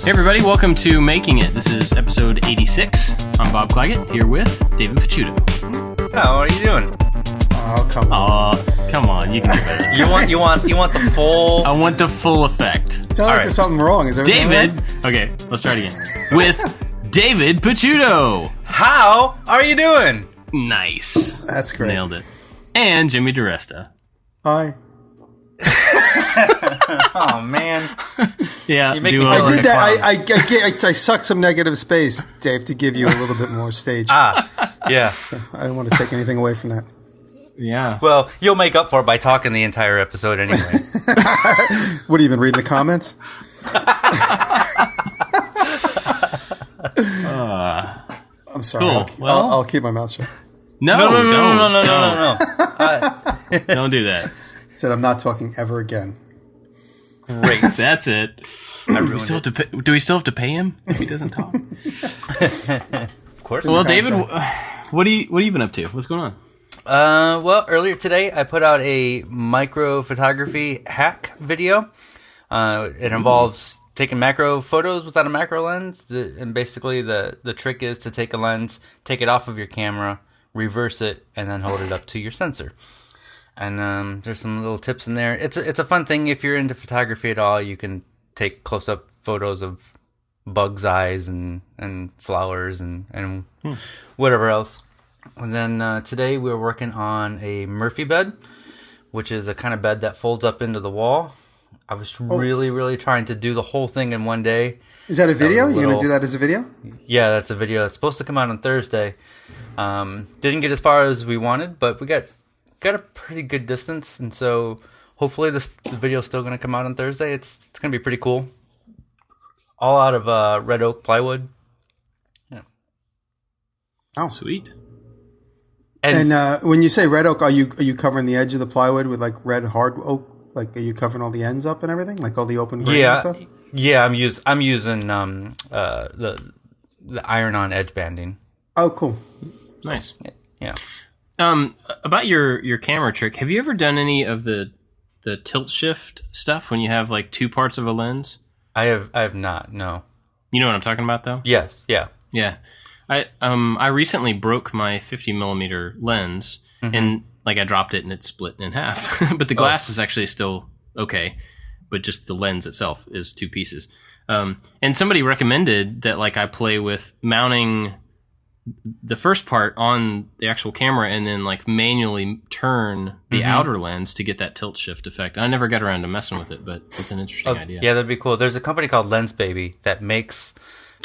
Hey everybody, welcome to Making It. This is episode 86. I'm Bob Clagett, here with David Picciuto. How are you doing? Oh, come on. Come on, you can do better. You want the full... I want the full effect. Sounds like there's something wrong. Is everything David, right? okay, let's try it again. With David Picciuto. How are you doing? Nice. That's great. Nailed it. And Jimmy Diresta. Hi. Oh man. Yeah, You make me I feel did like that. I sucked some negative space, Dave, to give you a little bit more stage. Yeah. I don't want to take anything away from that. Yeah. Well, you'll make up for it by talking the entire episode anyway. What, have you been reading the comments? I'm sorry. Cool. I'll keep my mouth shut. No. Don't do that. Said I'm not talking ever again. Great. That's it. Do we still have to pay him if he doesn't talk? Of course. Well, David, what have you been up to? What's going on? Well, earlier today I put out a micro photography hack video. It involves taking macro photos without a macro lens, and basically the trick is to take a lens, take it off of your camera, reverse it, and then hold it up to your sensor. And there's some little tips in there. It's a fun thing if you're into photography at all. You can take close-up photos of bugs' eyes and flowers and whatever else. And then today we were working on a Murphy bed, which is a kind of bed that folds up into the wall. I was really trying to do the whole thing in one day. Is that a video? You're going to do that as a video? Yeah, that's a video. It's supposed to come out on Thursday. Didn't get as far as we wanted, but we got a pretty good distance, and so hopefully the video is still going to come out on Thursday. It's going to be pretty cool. All out of red oak plywood. Yeah. Oh, sweet. And when you say red oak, are you covering the edge of the plywood with like red hard oak? Like, are you covering all the ends up and everything, like all the open grain and stuff? Yeah. I'm using the iron-on edge banding. Oh, cool. Nice. Yeah. About your camera trick, have you ever done any of the tilt shift stuff when you have like two parts of a lens? I have not. No. You know what I'm talking about, though? Yes. Yeah. Yeah. I recently broke my 50 millimeter lens, and like I dropped it and it split in half. But the glass is actually still okay, but just the lens itself is two pieces. And somebody recommended that like I play with mounting the first part on the actual camera and then like manually turn the outer lens to get that tilt shift effect. I never got around to messing with it, but it's an interesting idea. Yeah, that'd be cool. There's a company called Lens Baby that makes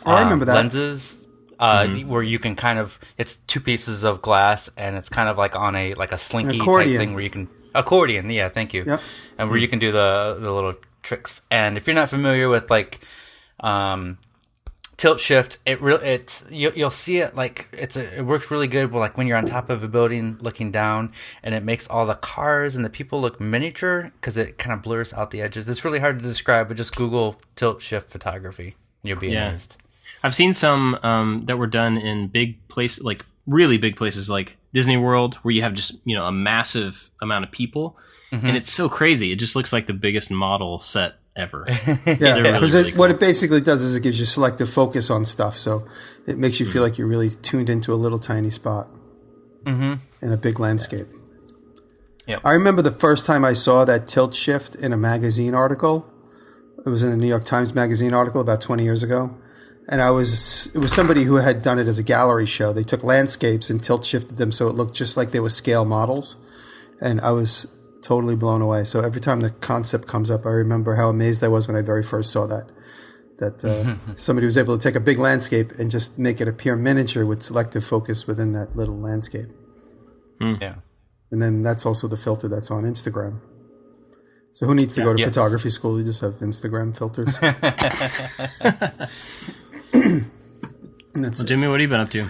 I remember that. lenses where you can kind of, it's two pieces of glass and it's kind of like on a slinky type thing where you can accordion. Yeah, thank you. Yep. And where you can do the little tricks. And if you're not familiar with like tilt shift, you'll see it like it works really good. Like when you're on top of a building looking down, and it makes all the cars and the people look miniature because it kind of blurs out the edges. It's really hard to describe, but just Google tilt shift photography. You'll be amazed. I've seen some that were done in big places, like really big places like Disney World, where you have just, a massive amount of people. And it's so crazy. It just looks like the biggest model set ever. Yeah, because what it basically does is it gives you selective focus on stuff. So it makes you feel like you're really tuned into a little tiny spot in a big landscape. Yep. I remember the first time I saw that tilt shift in a magazine article. It was in a New York Times magazine article about 20 years ago. And it was somebody who had done it as a gallery show. They took landscapes and tilt shifted them so it looked just like they were scale models. And I was totally blown away. So every time the concept comes up, I remember how amazed I was when I very first saw that somebody was able to take a big landscape and just make it appear miniature with selective focus within that little landscape. Yeah. And then that's also the filter that's on Instagram. So who needs to go to photography school? You just have Instagram filters. Well, Jimmy, what have you been up to?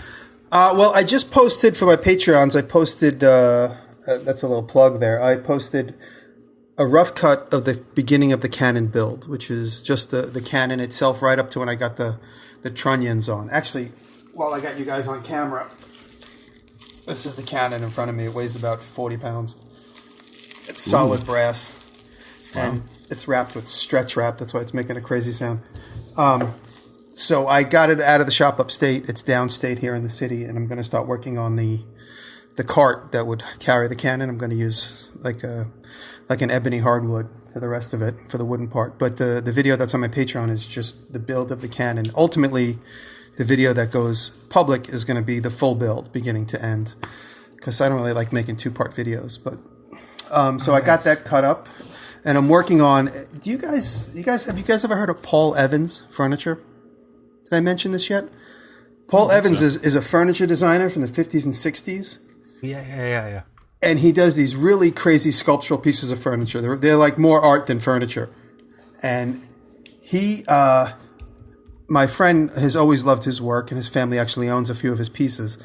Well, I just posted for my Patreons. I posted, that's a little plug there. I posted a rough cut of the beginning of the Canon build, which is just the Canon itself right up to when I got the trunnions on. Actually, while I got you guys on camera, this is the Canon in front of me. It weighs about 40 pounds. It's solid brass. And it's wrapped with stretch wrap. That's why it's making a crazy sound. So I got it out of the shop upstate. It's downstate here in the city, and I'm going to start working on the cart that would carry the cannon. I'm going to use like an ebony hardwood for the rest of it, for the wooden part. But the video that's on my Patreon is just the build of the cannon. Ultimately, the video that goes public is going to be the full build, beginning to end, because I don't really like making 2-part videos. But so I got that cut up, and I'm working on. Have you guys ever heard of Paul Evans Furniture? Did I mention this yet? Paul Evans is a furniture designer from the 50s and 60s. Yeah. And he does these really crazy sculptural pieces of furniture. They're like more art than furniture. And he, my friend has always loved his work, and his family actually owns a few of his pieces.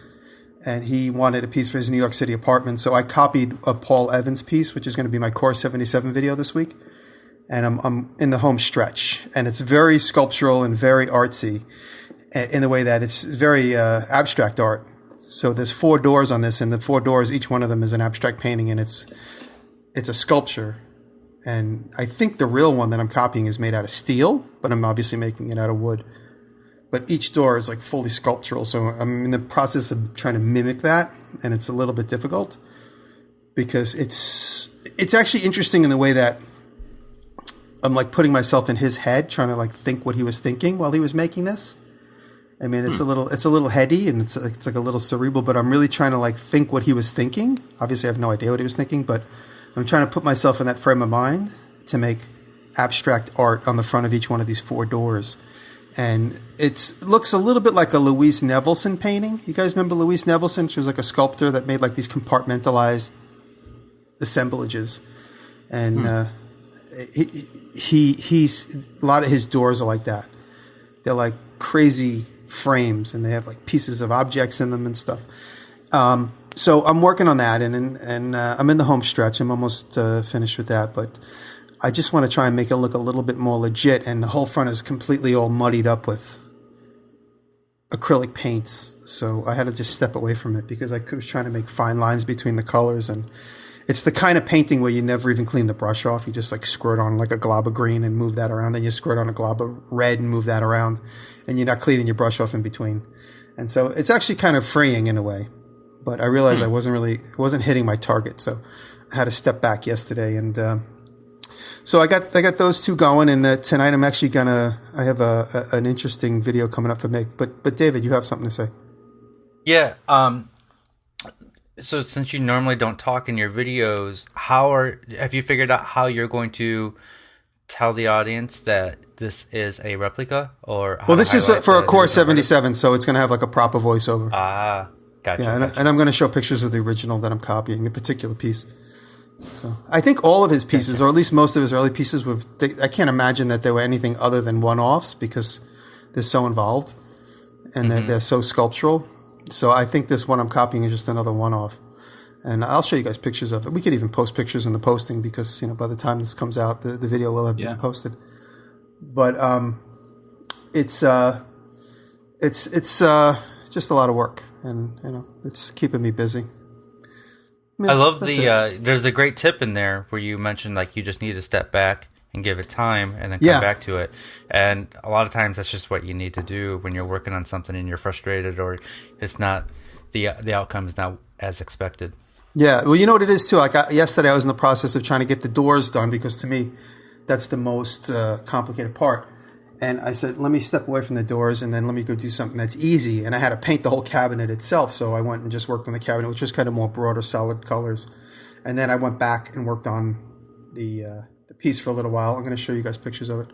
And he wanted a piece for his New York City apartment. So I copied a Paul Evans piece, which is going to be my Core 77 video this week. And I'm in the home stretch. And it's very sculptural and very artsy in the way that it's very abstract art. So there's 4 doors on this, and the 4 doors, each one of them is an abstract painting, and it's a sculpture. And I think the real one that I'm copying is made out of steel, but I'm obviously making it out of wood. But each door is like fully sculptural, so I'm in the process of trying to mimic that, and it's a little bit difficult because it's actually interesting in the way that I'm like putting myself in his head, trying to like think what he was thinking while he was making this. I mean, it's a little heady, and it's like a little cerebral, but I'm really trying to like think what he was thinking. Obviously, I have no idea what he was thinking, but I'm trying to put myself in that frame of mind to make abstract art on the front of each one of these 4 doors. And it looks a little bit like a Louise Nevelson painting. You guys remember Louise Nevelson? She was like a sculptor that made like these compartmentalized assemblages. And he's a lot of his doors are like that. They're like crazy frames, and they have like pieces of objects in them and stuff. So I'm working on that, and I'm in the home stretch. I'm almost finished with that, but I just want to try and make it look a little bit more legit. And the whole front is completely all muddied up with acrylic paints. So I had to just step away from it because I was trying to make fine lines between the colors. And it's the kind of painting where you never even clean the brush off. You just like squirt on like a glob of green and move that around. Then you squirt on a glob of red and move that around. And you're not cleaning your brush off in between. And so it's actually kind of freeing in a way. But I realized I wasn't hitting my target. So I had to step back yesterday. And so I got those 2 going. And tonight I'm actually I have an interesting video coming up for me. But David, you have something to say. Yeah. So since you normally don't talk in your videos, have you figured out how you're going to tell the audience that this is a replica? Or well, this is for a Core 77, so it's going to have like a proper voiceover. Ah, gotcha. Yeah, gotcha. And I'm going to show pictures of the original that I'm copying, the particular piece. So I think all of his pieces, or at least most of his early pieces, I can't imagine that they were anything other than one-offs because they're so involved and they're so sculptural. So I think this one I'm copying is just another one-off. And I'll show you guys pictures of it. We could even post pictures in the posting because, by the time this comes out, the video will have been posted. But it's just a lot of work, and it's keeping me busy. I love there's a great tip in there where you mentioned like you just need to step back and give it time and then come back to it. And a lot of times that's just what you need to do when you're working on something and you're frustrated or it's not the outcome is not as expected. Yeah, well, you know what it is too. Like yesterday, I was in the process of trying to get the doors done because to me, that's the most complicated part. And I said, let me step away from the doors and then let me go do something that's easy. And I had to paint the whole cabinet itself. So I went and just worked on the cabinet, which was kind of more broader, solid colors. And then I went back and worked on the piece for a little while. I'm going to show you guys pictures of it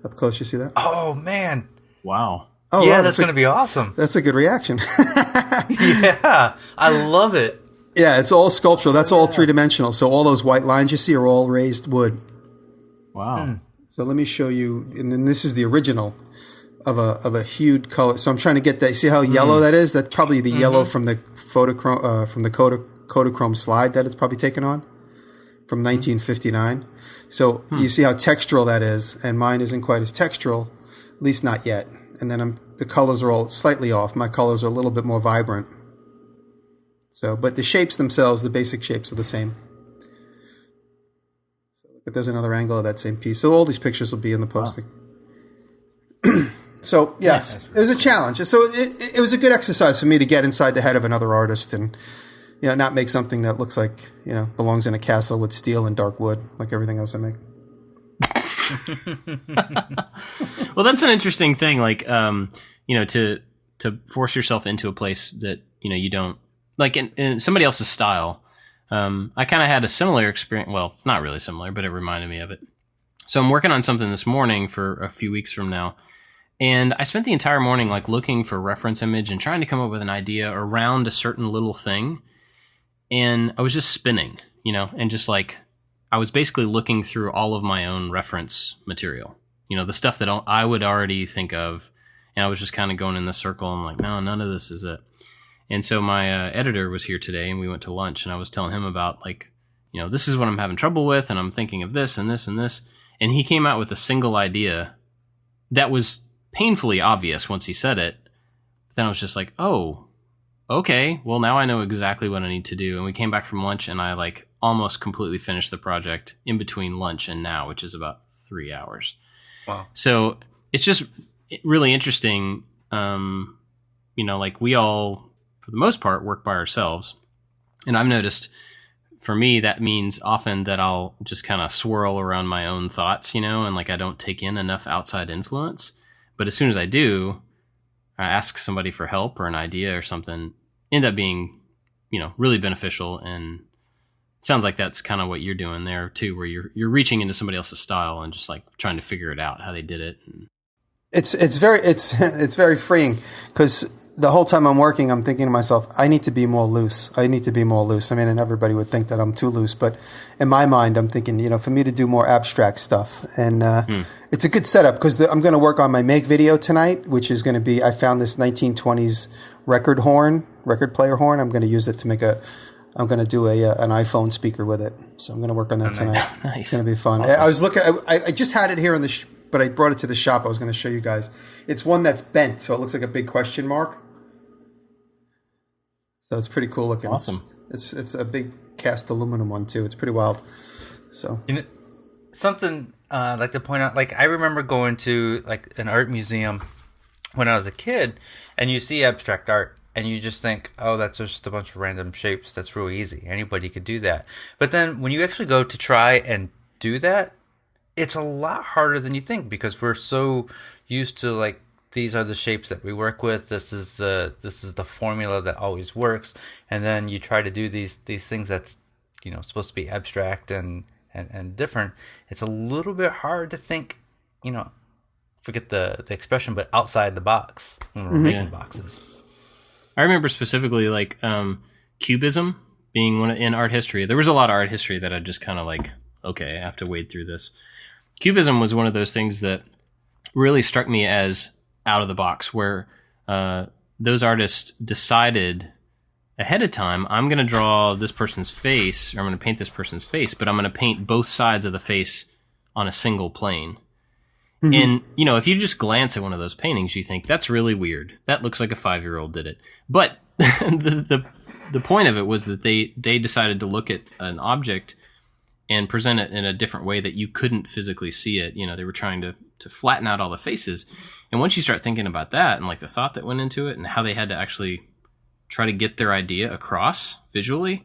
up close. You see that? Oh, man. Wow. Oh, yeah, that's going to be awesome. That's a good reaction. Yeah, I love it. Yeah, it's all sculptural. That's all three-dimensional. So all those white lines you see are all raised wood. Wow. So let me show you, and then this is the original of a hued color. So I'm trying to get that. See how yellow that is? That's probably the yellow from the photochrome, from the Kodachrome slide that it's probably taken on from 1959. So you see how textural that is, and mine isn't quite as textural, at least not yet. And then the colors are all slightly off. My colors are a little bit more vibrant. So, but the shapes themselves, the basic shapes are the same. But there's another angle of that same piece. So all these pictures will be in the posting. Wow. So yeah, it was a challenge. So it was a good exercise for me to get inside the head of another artist and, not make something that looks like, belongs in a castle with steel and dark wood, like everything else I make. Well, that's an interesting thing. Like, to force yourself into a place that, you don't like in somebody else's style. I kind of had a similar experience. Well, it's not really similar, but it reminded me of it. So I'm working on something this morning for a few weeks from now. And I spent the entire morning like looking for a reference image and trying to come up with an idea around a certain little thing. And I was just spinning, and just like, I was basically looking through all of my own reference material, the stuff that I would already think of. And I was just kind of going in this circle. And I'm like, no, none of this is it. And so my editor was here today and we went to lunch and I was telling him about like, this is what I'm having trouble with. And I'm thinking of this and this and this. And he came out with a single idea that was painfully obvious once he said it. But then I was just like, oh, okay, well, now I know exactly what I need to do. And we came back from lunch and I like almost completely finished the project in between lunch and now, which is about 3 hours. Wow. So it's just really interesting. Like we all, for the most part, work by ourselves. And I've noticed for me, that means often that I'll just kind of swirl around my own thoughts, and like I don't take in enough outside influence. But as soon as I do, I ask somebody for help or an idea or something, end up being, really beneficial. And it sounds like that's kind of what you're doing there too, where you're reaching into somebody else's style and just like trying to figure it out how they did it. It's very freeing because the whole time I'm working, I'm thinking to myself, I need to be more loose. I mean, and everybody would think that I'm too loose, but in my mind, I'm thinking, for me to do more abstract stuff. And it's a good setup because I'm going to work on my make video tonight, which is going to be, I found this 1920s record player horn. I'm going to use it to I'm going to do an iPhone speaker with it. So I'm going to work on that tonight. Nice. It's going to be fun. Awesome. I was looking, I just had it here but I brought it to the shop. I was going to show you guys. It's one that's bent, so it looks like a big question mark. So it's pretty cool looking. Awesome. It's a big cast aluminum one too. It's pretty wild. So something I'd like to point out, like I remember going to like an art museum when I was a kid, and you see abstract art, and you just think, oh, that's just a bunch of random shapes. That's really easy. Anybody could do that. But then when you actually go to try and do that, it's a lot harder than you think because we're so used to like, these are the shapes that we work with. This is the formula that always works. And then you try to do these things that's, supposed to be abstract and different. It's a little bit hard to think, forget the expression, but outside the box when we're making boxes. I remember specifically like cubism being one in art history. There was a lot of art history that I just kind of like, okay, I have to wade through this. Cubism was one of those things that really struck me as out of the box, where those artists decided ahead of time, I'm going to draw this person's face, or I'm going to paint this person's face, but I'm going to paint both sides of the face on a single plane. Mm-hmm. And, if you just glance at one of those paintings, you think, that's really weird. That looks like a 5-year-old did it. But the point of it was that they decided to look at an object and present it in a different way that you couldn't physically see it. They were trying to flatten out all the faces. And once you start thinking about that and like the thought that went into it and how they had to actually try to get their idea across visually,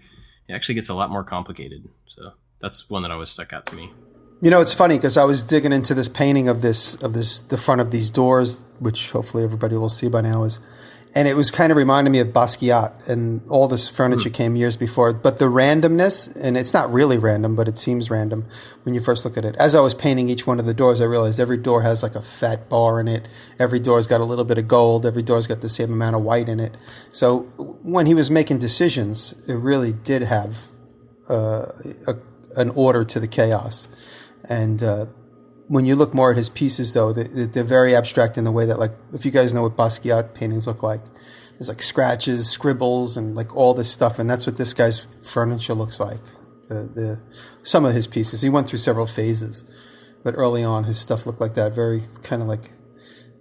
it actually gets a lot more complicated. So that's one that always stuck out to me. It's funny because I was digging into this painting of the front of these doors, which hopefully everybody will see by now and it was kind of reminding me of Basquiat, and all this furniture came years before. But the randomness, and it's not really random, but it seems random when you first look at it. As I was painting each one of the doors, I realized every door has like a fat bar in it. Every door's got a little bit of gold. Every door's got the same amount of white in it. So when he was making decisions, it really did have an order to the chaos. And when you look more at his pieces, though, they're very abstract in the way that, like, if you guys know what Basquiat paintings look like, there's like scratches, scribbles, and like all this stuff, and that's what this guy's furniture looks like. Some of his pieces, he went through several phases, but early on, his stuff looked like that, very kind of like,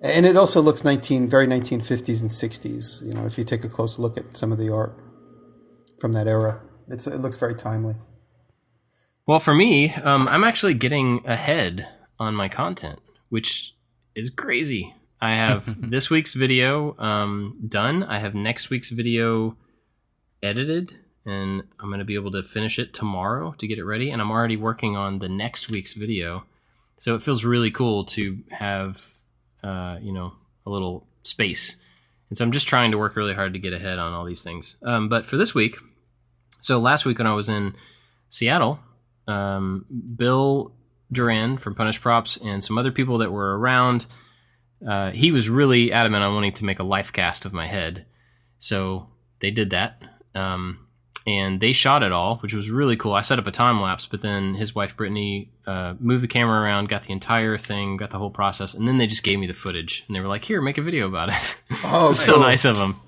and it also looks very 1950s and 60s. If you take a close look at some of the art from that era, it looks very timely. Well, for me, I'm actually getting ahead on my content, which is crazy. I have this week's video done. I have next week's video edited, and I'm going to be able to finish it tomorrow to get it ready. And I'm already working on the next week's video. So it feels really cool to have, a little space. And so I'm just trying to work really hard to get ahead on all these things. But for this week, so last week when I was in Seattle, Bill Duran from Punish Props and some other people that were around, he was really adamant on wanting to make a life cast of my head. So they did that. And they shot it all, which was really cool. I set up a time lapse, but then his wife, Brittany, moved the camera around, got the entire thing, got the whole process. And then they just gave me the footage and they were like, here, make a video about it. Oh, so cool. nice of them.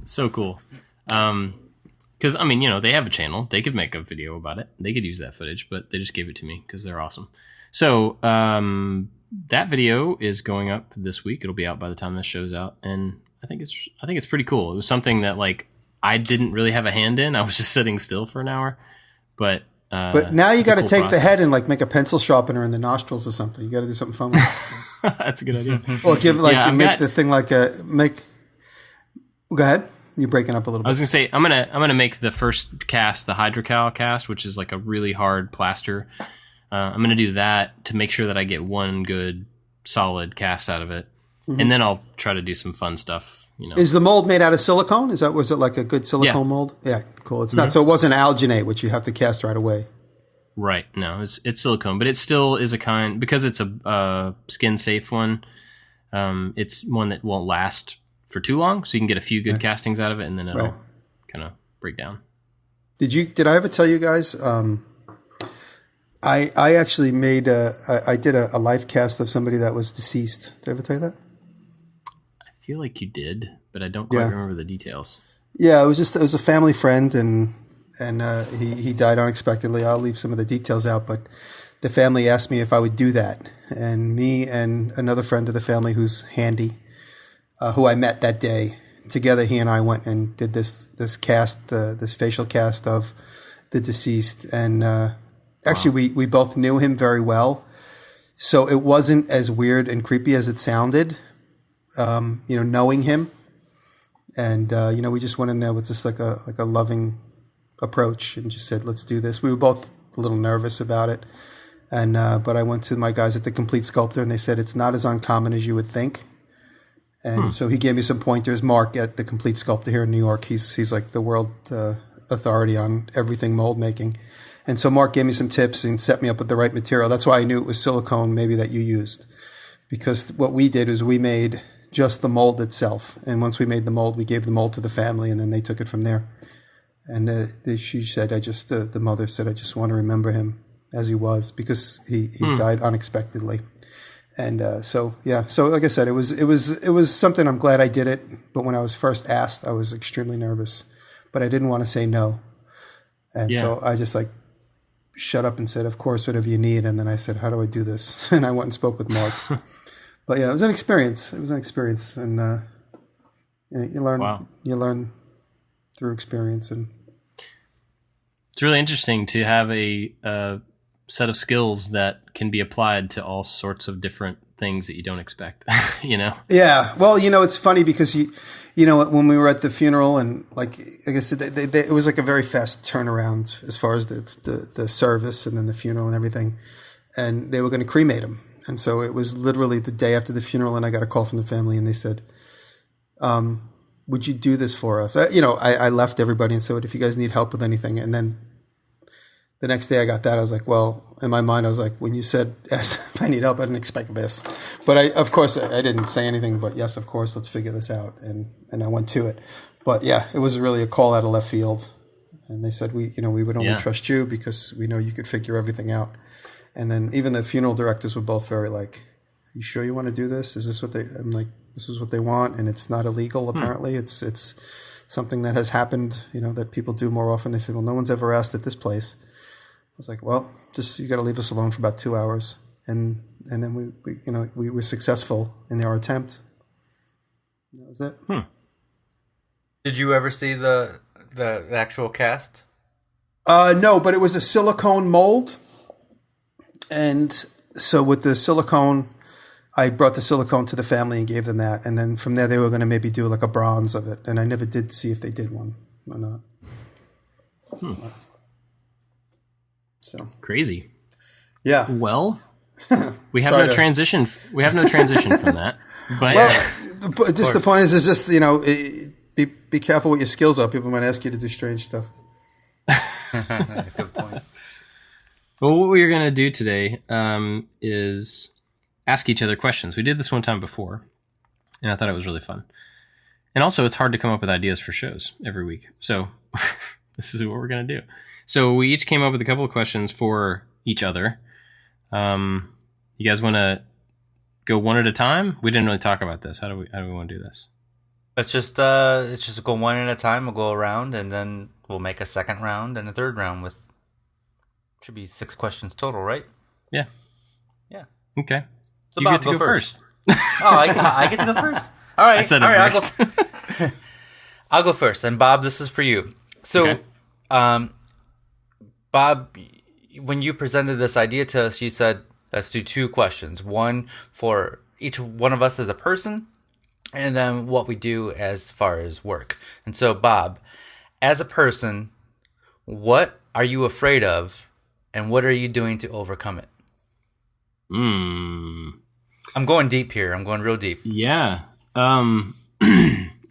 So cool. Because, they have a channel. They could make a video about it. They could use that footage, but they just gave it to me because they're awesome. So that video is going up this week. It'll be out by the time this show's out. And I think it's pretty cool. It was something that, I didn't really have a hand in. I was just sitting still for an hour. But now you got to take the head and make a pencil sharpener in the nostrils or something. You got to do something fun with it. That's a good idea. Or make the thing Go ahead. You're breaking up a little bit. I was gonna say I'm gonna make the first cast, the hydrocal cast, which is a really hard plaster. I'm gonna do that to make sure that I get one good solid cast out of it, and then I'll try to do some fun stuff. Is the mold made out of silicone? Was it a good silicone mold? Yeah, cool. It's not. So it wasn't alginate, which you have to cast right away. Right. No, it's silicone, but it still is a kind, because it's a skin safe one. It's one that won't last for too long, so you can get a few good castings out of it, and then it'll kind of break down. Did I ever tell you guys? I actually made I did a life cast of somebody that was deceased. Did I ever tell you that? I feel like you did, but I don't quite remember the details. Yeah, it was a family friend, and he died unexpectedly. I'll leave some of the details out, but the family asked me if I would do that, and me and another friend of the family who's handy, who I met that day, together he and I went and did this cast, this facial cast of the deceased, and actually we both knew him very well, so it wasn't as weird and creepy as it sounded. Knowing him, and we just went in there with just a loving approach and just said, let's do this. We were both a little nervous about it, and but I went to my guys at the Complete Sculptor, and they said it's not as uncommon as you would think, and so he gave me some pointers. Mark at the Complete Sculptor here in New York, he's the world authority on everything mold making, and so Mark gave me some tips and set me up with the right material. That's why I knew it was silicone, maybe, that you used, because what we did is we made just the mold itself. And once we made the mold, we gave the mold to the family, and then they took it from there. And she said, the mother said, I just want to remember him as he was, because he died unexpectedly. And so like I said, it was something. I'm glad I did it. But when I was first asked, I was extremely nervous, but I didn't want to say no. And so I just shut up and said, of course, whatever you need. And then I said, how do I do this? And I went and spoke with Mark. But yeah, it was an experience. And you learn. Wow. You learn through experience, and it's really interesting to have a set of skills that can be applied to all sorts of different things that you don't expect. Yeah. Well, it's funny because when we were at the funeral, and like I said, it was a very fast turnaround as far as the service and then the funeral and everything, and they were going to cremate him. And so it was literally the day after the funeral, and I got a call from the family, and they said, would you do this for us? I left everybody and said, if you guys need help with anything. And then the next day I got that. I was like, well, in my mind, I was like, when you said, if I need help, I didn't expect this. But of course, I didn't say anything, but yes, of course, let's figure this out. And I went to it. But yeah, it was really a call out of left field. And they said, we would only trust you because we know you could figure everything out. And then even the funeral directors were both very you sure you want to do this? Is this what I'm like, this is what they want, and it's not illegal, apparently. It's something that has happened, that people do more often. They said, well, no one's ever asked at this place. I was like, well, just, you got to leave us alone for about 2 hours. And then we were successful in our attempt. That was it. Did you ever see the actual cast? No, but it was a silicone mold. And so with the silicone, I brought the silicone to the family and gave them that. And then from there, they were going to maybe do like a bronze of it. And I never did see if they did one or not. So crazy. Yeah. Well, we have no transition. We have no transition from that. But just the point is just, be careful what your skills are. People might ask you to do strange stuff. Good point. Well, what we're going to do today is ask each other questions. We did this one time before, and I thought it was really fun. And also, it's hard to come up with ideas for shows every week. So this is what we're going to do. So we each came up with a couple of questions for each other. You guys want to go one at a time? We didn't really talk about this. How do we want to do this? Let's just go one at a time. We'll go around, and then we'll make a second round and a third round with should be 6 questions total, right? Yeah. Yeah. Okay. So you Bob, get to go first. I get to go first. All right. I said it first. I'll go first, and Bob, this is for you. So, Okay. Bob, when you presented this idea to us, you said, let's do 2 questions. One for each one of us as a person, and then what we do as far as work. And so, Bob, as a person, what are you afraid of, and what are you doing to overcome it? I'm going deep here. I'm going real deep. Yeah. I'm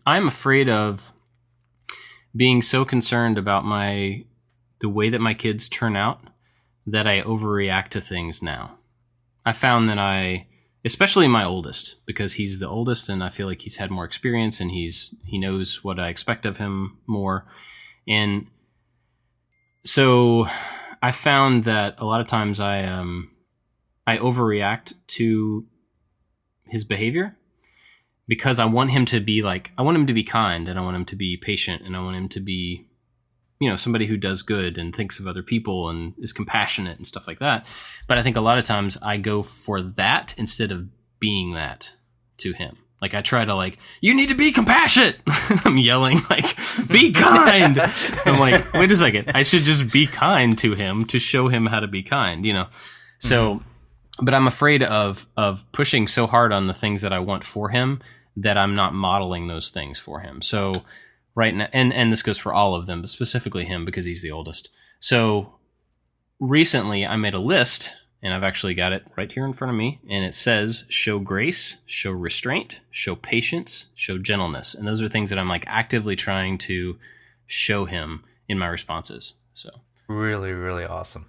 afraid of being so concerned about the way that my kids turn out that I overreact to things now. I found that especially my oldest, because he's the oldest and I feel like he's had more experience and he knows what I expect of him more. And so I found that a lot of times I overreact to his behavior because I want him to be kind, and I want him to be patient, and I want him to be, somebody who does good and thinks of other people and is compassionate and stuff like that. But I think a lot of times I go for that instead of being that to him. Like I try to you need to be compassionate. I'm yelling be kind. I'm like, wait a second. I should just be kind to him to show him how to be kind, So, but I'm afraid of pushing so hard on the things that I want for him that I'm not modeling those things for him. So right now, and this goes for all of them, but specifically him because he's the oldest. So recently I made a list, and I've actually got it right here in front of me, and it says show grace, show restraint, show patience, show gentleness. And those are things that I'm actively trying to show him in my responses. So really, really awesome.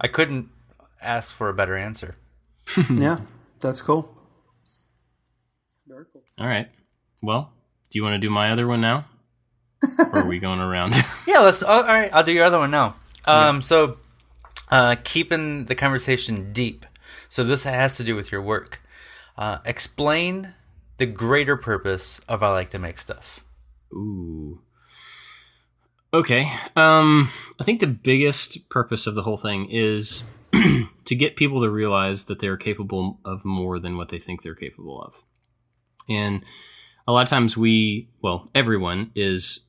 I couldn't ask for a better answer. Yeah, that's cool. Very cool. All right. Well, do you want to do my other one now? Or are we going around? Yeah, all right, I'll do your other one now. So keeping the conversation deep. So this has to do with your work. Explain the greater purpose of I Like to Make Stuff. Ooh. Okay. I think the biggest purpose of the whole thing is to get people to realize that they're capable of more than what they think they're capable of. And a lot of times everyone is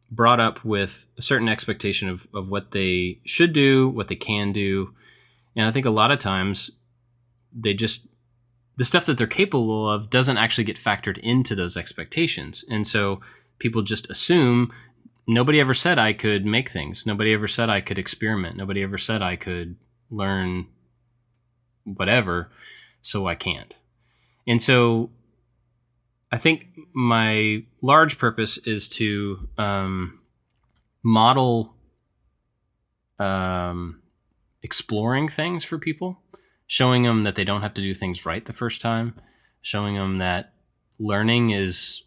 brought up with a certain expectation of what they should do, what they can do. And I think a lot of times the stuff that they're capable of doesn't actually get factored into those expectations. And so people just assume nobody ever said I could make things. Nobody ever said I could experiment. Nobody ever said I could learn whatever, so I can't. And so I think my large purpose is to model exploring things for people, showing them that they don't have to do things right the first time, showing them that learning is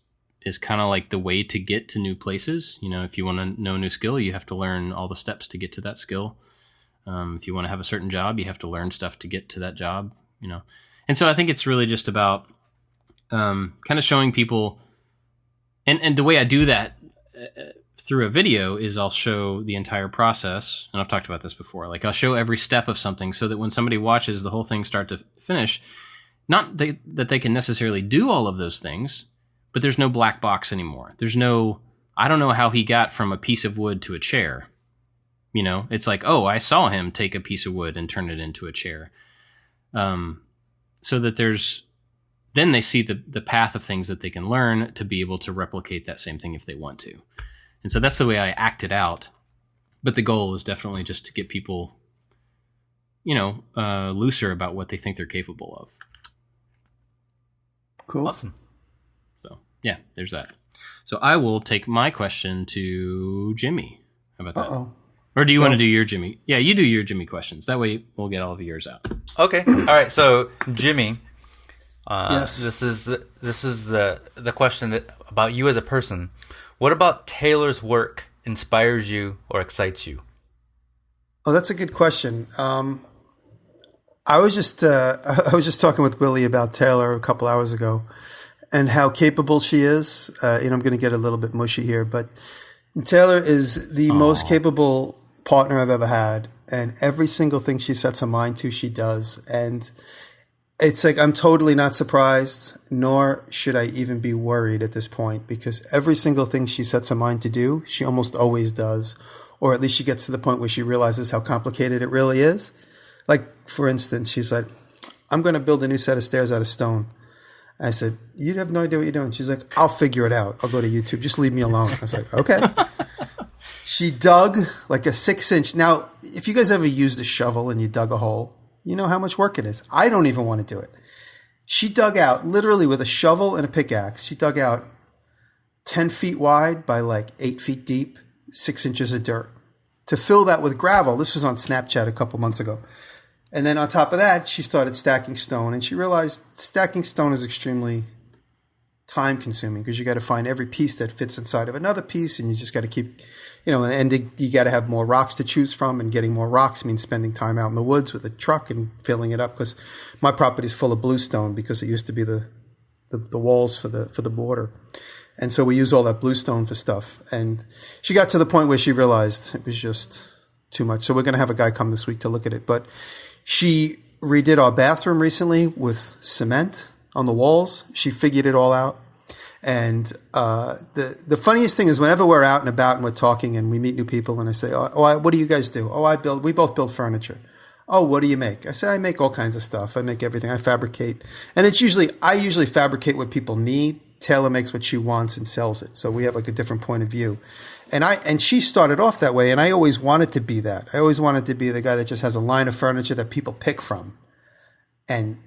kind of like the way to get to new places. If you want to know a new skill, you have to learn all the steps to get to that skill. If you want to have a certain job, you have to learn stuff to get to that job, And so I think it's really just about kind of showing people, and the way I do that through a video is I'll show the entire process, and I've talked about this before. I'll show every step of something so that when somebody watches the whole thing start to finish, not that they can necessarily do all of those things, but there's no black box anymore. I don't know how he got from a piece of wood to a chair. It's I saw him take a piece of wood and turn it into a chair. so that then they see the path of things that they can learn to be able to replicate that same thing if they want to. And so that's the way I act it out. But the goal is definitely just to get people, looser about what they think they're capable of. Cool. Awesome. So, yeah, there's that. So I will take my question to Jimmy. How about that? Uh-oh. Or do you want to do your Jimmy? Yeah, you do your Jimmy questions. That way we'll get all of yours out. Okay. All right. So Jimmy, Yes. this is the question about you as a person. What about Taylor's work inspires you or excites you? Oh, that's a good question. I was just talking with Willie about Taylor a couple hours ago, and how capable she is. I'm going to get a little bit mushy here, but Taylor is the most capable partner I've ever had, and every single thing she sets her mind to, she does. And it's like I'm totally not surprised, nor should I even be worried at this point, because every single thing she sets her mind to do, she almost always does, or at least she gets to the point where she realizes how complicated it really is. Like, for instance, she's like, I'm going to build a new set of stairs out of stone. I said, you have no idea what you're doing. She's like, I'll figure it out. I'll go to YouTube. Just leave me alone. I was like, okay. She dug like a 6-inch. Now, if you guys ever used a shovel and you dug a hole, you know how much work it is. I don't even want to do it. She dug out, literally with a shovel and a pickaxe, she dug out 10 feet wide by like 8 feet deep, 6 inches of dirt. To fill that with gravel, this was on Snapchat a couple months ago. And then on top of that, she started stacking stone, and she realized stacking stone is extremely time consuming because you got to find every piece that fits inside of another piece, and you just got to keep, and you got to have more rocks to choose from, and getting more rocks means spending time out in the woods with a truck and filling it up, because my property is full of bluestone because it used to be the walls for the border. And so we use all that bluestone for stuff. And she got to the point where she realized it was just too much. So we're going to have a guy come this week to look at it. But she redid our bathroom recently with cement on the walls. She figured it all out. And the funniest thing is whenever we're out and about and we're talking and we meet new people and I say, what do you guys do? We both build furniture. Oh, what do you make? I say, I make all kinds of stuff. I make everything. I fabricate. And I usually fabricate what people need. Taylor makes what she wants and sells it. So we have like a different point of view. And she started off that way, and I always wanted to be that. I always wanted to be the guy that just has a line of furniture that people pick from. And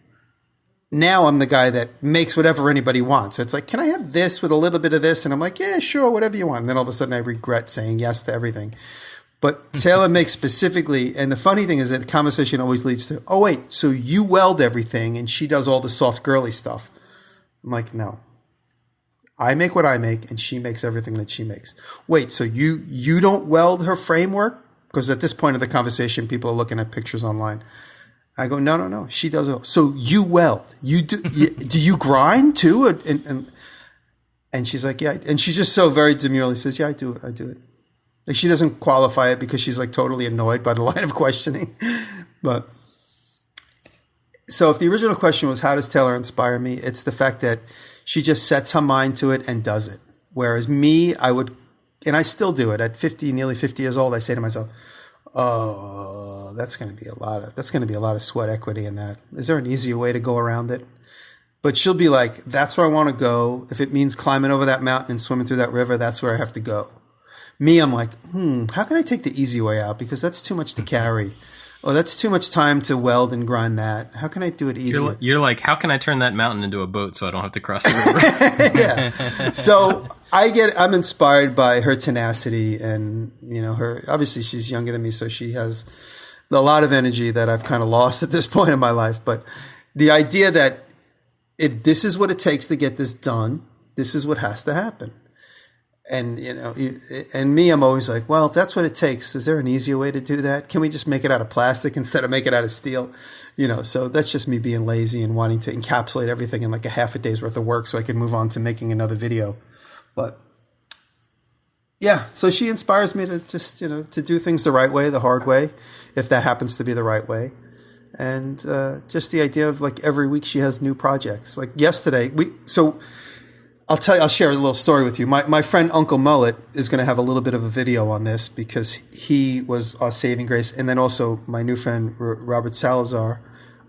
now I'm the guy that makes whatever anybody wants. So it's like, can I have this with a little bit of this? And I'm like, yeah, sure, whatever you want. And then all of a sudden I regret saying yes to everything. But Taylor makes specifically, and the funny thing is that the conversation always leads to, oh, wait, so you weld everything and she does all the soft, girly stuff. I'm like, no. I make what I make, and she makes everything that she makes. Wait, so you don't weld her framework? Because at this point of the conversation, people are looking at pictures online. I go, no. She does it. So you weld. You do? Do you grind too? And she's like, yeah. And she's just so very demurely says, yeah, I do it. Like she doesn't qualify it because she's like totally annoyed by the line of questioning. But so if the original question was, how does Taylor inspire me? It's the fact that she just sets her mind to it and does it. Whereas me, I would, and I still do it at 50, nearly 50 years old. I say to myself, oh, that's going to be a lot of sweat equity in that. Is there an easier way to go around it? But she'll be like, that's where I want to go. If it means climbing over that mountain and swimming through that river, that's where I have to go. Me, I'm like, how can I take the easy way out? Because that's too much to carry. Oh, that's too much time to weld and grind that. How can I do it easier? You're like, how can I turn that mountain into a boat so I don't have to cross the river? Yeah. So I'm inspired by her tenacity and, her, obviously she's younger than me, so she has a lot of energy that I've kind of lost at this point in my life. But the idea that if this is what it takes to get this done, this is what has to happen. And, and me, I'm always like, well, if that's what it takes, is there an easier way to do that? Can we just make it out of plastic instead of make it out of steel? So that's just me being lazy and wanting to encapsulate everything in like a half a day's worth of work so I can move on to making another video. But yeah, so she inspires me to just, to do things the right way, the hard way, if that happens to be the right way. And just the idea of like every week she has new projects. Like yesterday, I'll share a little story with you. My friend Uncle Mullet is going to have a little bit of a video on this because he was our saving grace. And then also my new friend Robert Salazar,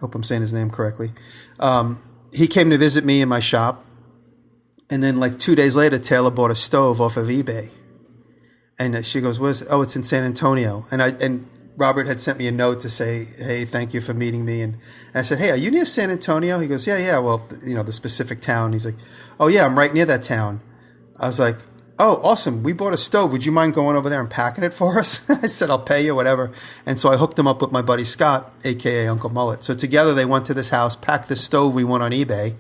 Hope I'm saying his name correctly. He came to visit me in my shop. And then like 2 days later, Taylor bought a stove off of eBay. And she goes, "Oh, it's in San Antonio." And Robert had sent me a note to say, "Hey, thank you for meeting me." And I said, "Hey, are you near San Antonio?" He goes, "Yeah. Well, the specific town." He's like, "Oh yeah, I'm right near that town." I was like, "Oh, awesome. We bought a stove. Would you mind going over there and packing it for us?" I said, "I'll pay you, whatever." And so I hooked him up with my buddy Scott, a.k.a. Uncle Mullet. So together they went to this house, packed the stove we won on eBay.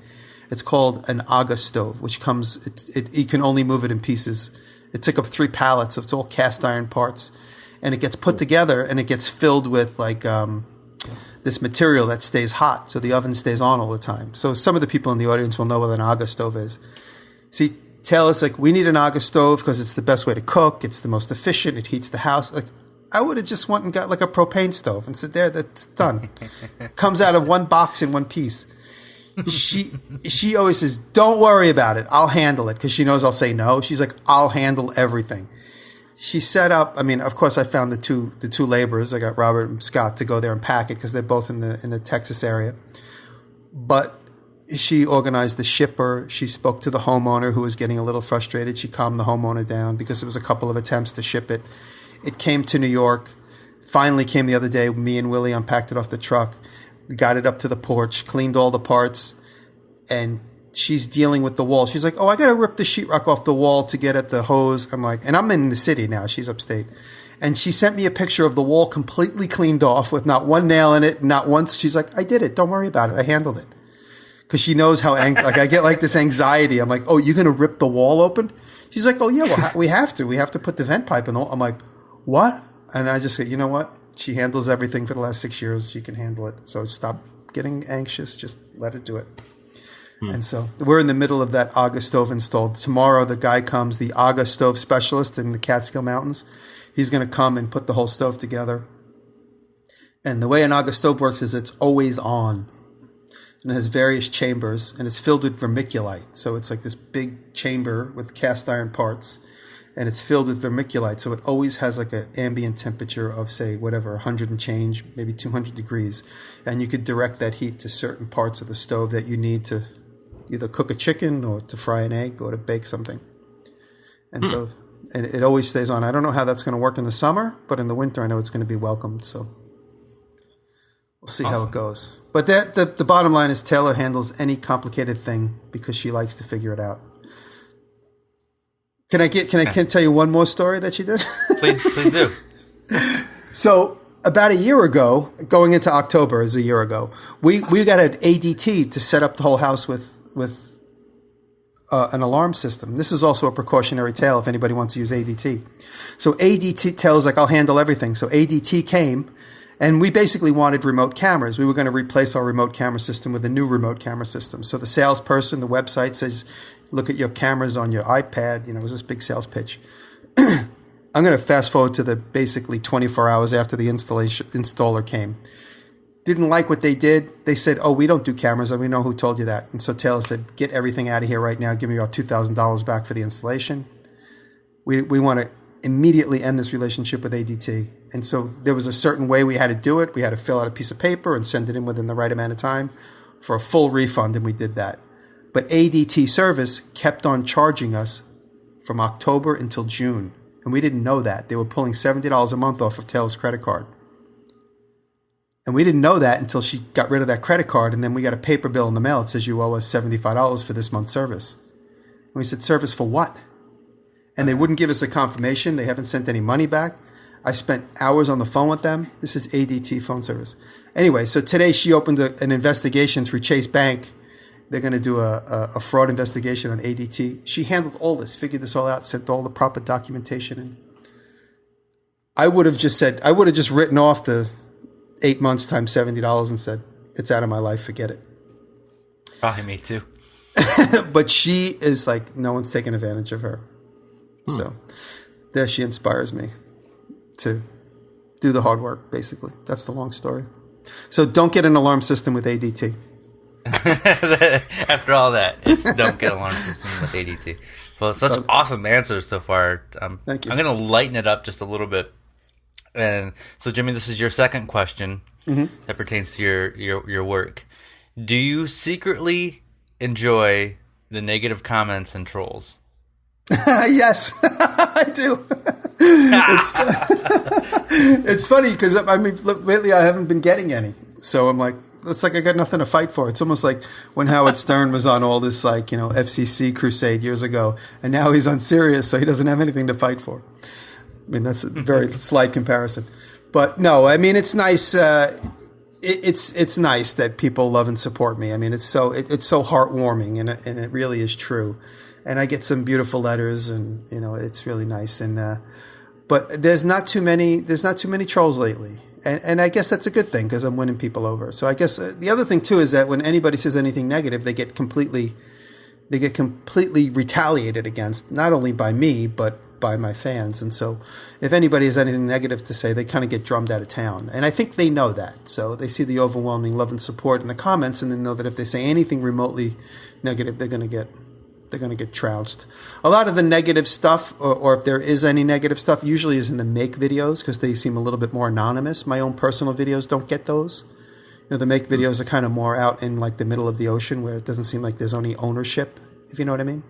It's called an Aga stove, which comes, you can only move it in pieces. It took up 3 pallets, so it's all cast iron parts. And it gets put together and it gets filled with like this material that stays hot, so the oven stays on all the time. So some of the people in the audience will know what an Aga stove is. See, Taylor's like, "We need an Aga stove because it's the best way to cook. It's the most efficient. It heats the house." Like, I would have just went and got like a propane stove and said, "There, that's done." Comes out of one box in one piece. She always says, "Don't worry about it. I'll handle it," because she knows I'll say no. She's like, "I'll handle everything." She set up. I mean, of course, I found the two laborers. I got Robert and Scott to go there and pack it because they're both in the Texas area. But she organized the shipper. She spoke to the homeowner who was getting a little frustrated. She calmed the homeowner down because it was a couple of attempts to ship it. It came to New York. Finally came the other day. Me and Willie unpacked it off the truck. We got it up to the porch, cleaned all the parts, and she's dealing with the wall. She's like, "Oh, I got to rip the sheetrock off the wall to get at the hose." I'm like, and I'm in the city now. She's upstate. And she sent me a picture of the wall completely cleaned off with not one nail in it, not once. She's like, "I did it. Don't worry about it. I handled it." Because she knows how like I get like this anxiety. I'm like, "Oh, you're going to rip the wall open?" She's like, "Oh, yeah, well, we have to. We have to put the vent pipe in the wall." I'm like, "What?" And I just say, "You know what? She handles everything for the last 6 years. She can handle it. So stop getting anxious. Just let her do it." And so we're in the middle of that Aga stove installed. Tomorrow the guy comes, the Aga stove specialist in the Catskill Mountains. He's going to come and put the whole stove together. And the way an Aga stove works is it's always on. And it has various chambers, and it's filled with vermiculite. So it's like this big chamber with cast iron parts, and it's filled with vermiculite. So it always has like an ambient temperature of, say, whatever, 100 and change, maybe 200 degrees. And you could direct that heat to certain parts of the stove that you need to either cook a chicken or to fry an egg or to bake something. And so and it always stays on. I don't know how that's going to work in the summer, but in the winter I know it's going to be welcomed. So we'll see how it goes. But the bottom line is Taylor handles any complicated thing because she likes to figure it out. Can I tell you one more story that she did? Please do. So about a year ago, going into October is a year ago, we got an ADT to set up the whole house with an alarm system. This is also a precautionary tale if anybody wants to use ADT. So ADT tells like, "I'll handle everything." So ADT came, and we basically wanted remote cameras. We were going to replace our remote camera system with a new remote camera system. So the salesperson, the website says, "Look at your cameras on your iPad." It was this big sales pitch. I'm going to fast forward to the basically 24 hours after the installer came. Didn't like what they did. They said, "Oh, we don't do cameras, and we know who told you that." And so Taylor said, "Get everything out of here right now. Give me about $2,000 back for the installation." We want to immediately end this relationship with ADT. And so there was a certain way we had to do it. We had to fill out a piece of paper and send it in within the right amount of time for a full refund, and we did that. But ADT service kept on charging us from October until June. And we didn't know that. They were pulling $70 a month off of Taylor's credit card. And we didn't know that until she got rid of that credit card. And then we got a paper bill in the mail. It says you owe us $75 for this month's service. And we said, "Service for what?" And they wouldn't give us a confirmation. They haven't sent any money back. I spent hours on the phone with them. This is ADT phone service. Anyway, so today she opened an investigation through Chase Bank. They're going to do a fraud investigation on ADT. She handled all this, figured this all out, sent all the proper documentation in. I would have just written off the 8 months times $70 and said, "It's out of my life, forget it." Probably me too. But she is like, no one's taking advantage of her. So there she inspires me to do the hard work, basically. That's the long story. So don't get an alarm system with ADT. After all that, don't get an alarm system with ADT. Well, such awesome answers so far. Thank you. I'm going to lighten it up just a little bit. And so, Jimmy, this is your second question that pertains to your work. Do you secretly enjoy the negative comments and trolls? Yes, I do. It's funny because I mean, lately I haven't been getting any, so I'm like, it's like I got nothing to fight for. It's almost like when Howard Stern was on all this FCC crusade years ago, and now he's on Sirius, so he doesn't have anything to fight for. I mean, that's a very slight comparison, but no, I mean, it's nice. It's nice that people love and support me. I mean, it's so heartwarming, and it really is true. And I get some beautiful letters, and it's really nice. And but there's not too many trolls lately, and I guess that's a good thing because I'm winning people over. So I guess the other thing too is that when anybody says anything negative, they get completely retaliated against, not only by me but by my fans. And so if anybody has anything negative to say, they kind of get drummed out of town. And I think they know that. So they see the overwhelming love and support in the comments, and they know that if they say anything remotely negative, they're going to get trounced. A lot of the negative stuff, or if there is any negative stuff, usually is in the make videos because they seem a little bit more anonymous. My own personal videos don't get those. The make videos are kind of more out in like the middle of the ocean where it doesn't seem like there's any ownership, if you know what I mean.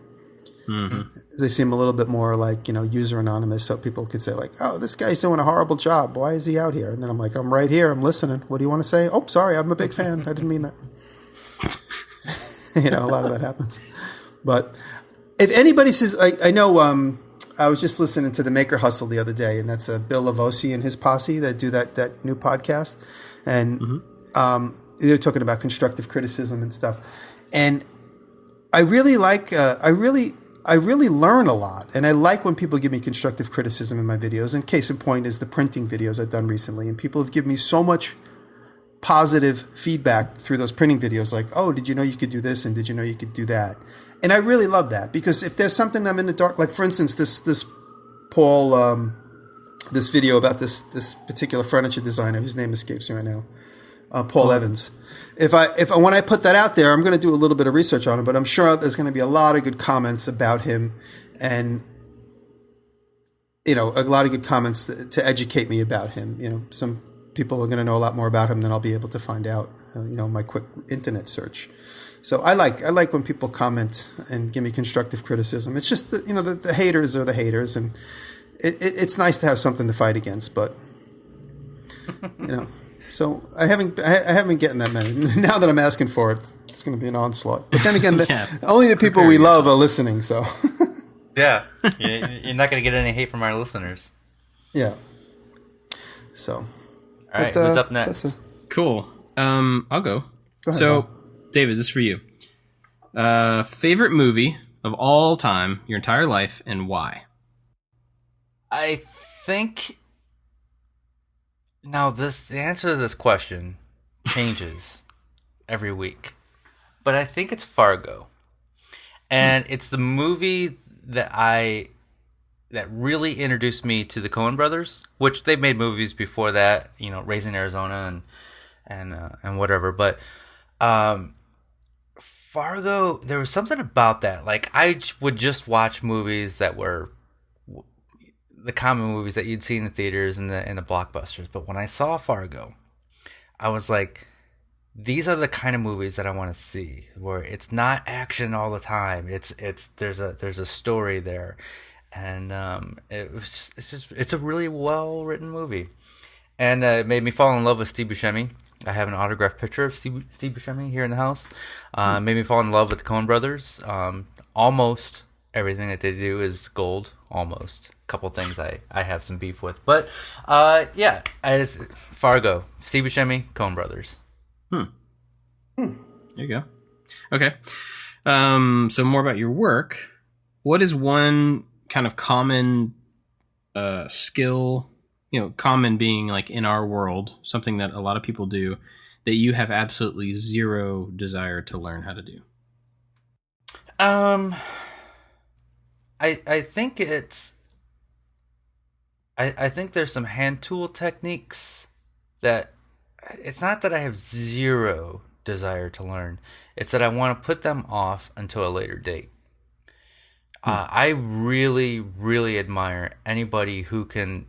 Mm-hmm. They seem a little bit more like, user anonymous, so people could say like, oh, this guy's doing a horrible job. Why is he out here? And then I'm like, I'm right here. I'm listening. What do you want to say? Oh, sorry. I'm a big fan. I didn't mean that. A lot of that happens. But if anybody says, I know, I was just listening to the Maker Hustle the other day, and that's Bill Lavosi and his posse that do that new podcast, and they're talking about constructive criticism and stuff. And I really like, I really learn a lot, and I like when people give me constructive criticism in my videos. And case in point is the printing videos I've done recently, and people have given me so much positive feedback through those printing videos, like, oh, did you know you could do this, and did you know you could do that? And I really love that, because if there's something I'm in the dark, like for instance, this Paul, this video about this particular furniture designer whose name escapes me right now, Paul Evans. If when I put that out there, I'm going to do a little bit of research on him, but I'm sure there's going to be a lot of good comments about him, and a lot of good comments to educate me about him. Some people are going to know a lot more about him than I'll be able to find out. My quick internet search. So I like when people comment and give me constructive criticism. It's just the haters are the haters, and it's nice to have something to fight against. But so I haven't been getting that many. Now that I'm asking for it, it's going to be an onslaught. But then again, only the people we love are listening. So yeah, you're not going to get any hate from our listeners. Yeah. So all right, who's up next? Cool. I'll go. Go ahead, so. Bob. David, this is for you. Favorite movie of all time, your entire life, and why? I think now the answer to this question changes every week, but I think it's Fargo, and it's the movie that really introduced me to the Coen brothers, which they've made movies before that, Raising Arizona and whatever, but Fargo, there was something about that. Like, I would just watch movies that were the common movies that you'd see in the theaters and the blockbusters. But when I saw Fargo, I was like, these are the kind of movies that I want to see, where it's not action all the time. There's a story there, and it's a really well written movie, and it made me fall in love with Steve Buscemi. I have an autographed picture of Steve Buscemi here in the house. Made me fall in love with the Coen brothers. Almost everything that they do is gold. Almost. A couple things I have some beef with. But, Fargo, Steve Buscemi, Coen brothers. There you go. Okay. So more about your work. What is one kind of common skill, common being like in our world, something that a lot of people do that you have absolutely zero desire to learn how to do? I think I think there's some hand tool techniques that it's not that I have zero desire to learn. It's that I want to put them off until a later date. I really, really admire anybody who can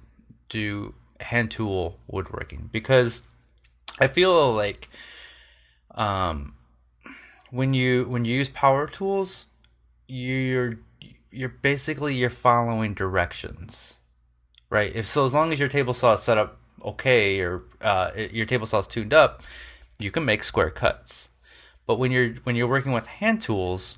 do hand tool woodworking, because I feel like when you use power tools, you're basically you're following directions, right? As long as your table saw is set up okay, or your table saw is tuned up, you can make square cuts. But when you're working with hand tools,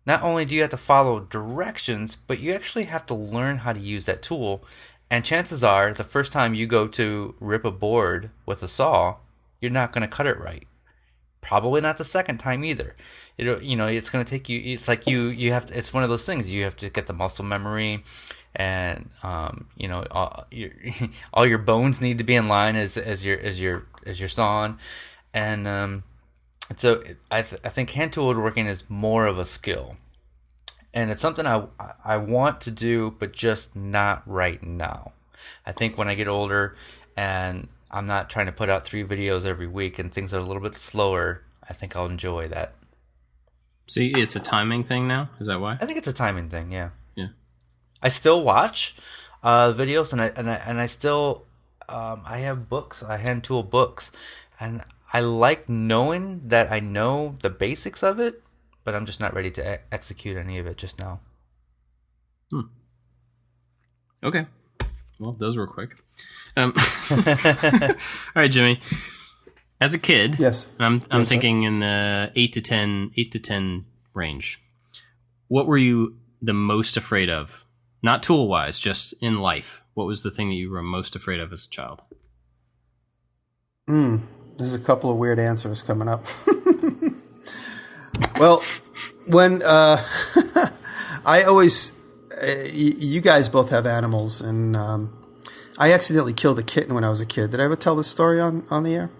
not only do you have to follow directions, but you actually have to learn how to use that tool. And chances are, the first time you go to rip a board with a saw, you're not going to cut it right. Probably not the second time either. It's going to take you. It's like you have to. It's one of those things. You have to get the muscle memory, and all your bones need to be in line as you're sawing, and so I think hand tool woodworking is more of a skill, and it's something I want to do, but just not right now. I think when I get older and I'm not trying to put out 3 videos every week and things are a little bit slower, I think I'll enjoy that. See, it's a timing thing now? Is that why? I think it's a timing thing, yeah. Yeah. I still watch videos, and I still I have books, hand tool books, and I like knowing that I know the basics of it, but I'm just not ready to execute any of it just now. Okay. Well, those were quick. All right, Jimmy. As a kid, Yes. I'm Yes, thinking in the 8 to 10 range. What were you the most afraid of? Not tool-wise, just in life. What was the thing that you were most afraid of as a child? There's a couple of weird answers coming up. Well, when I always, you guys both have animals, and I accidentally killed a kitten when I was a kid. Did I ever tell this story on the air?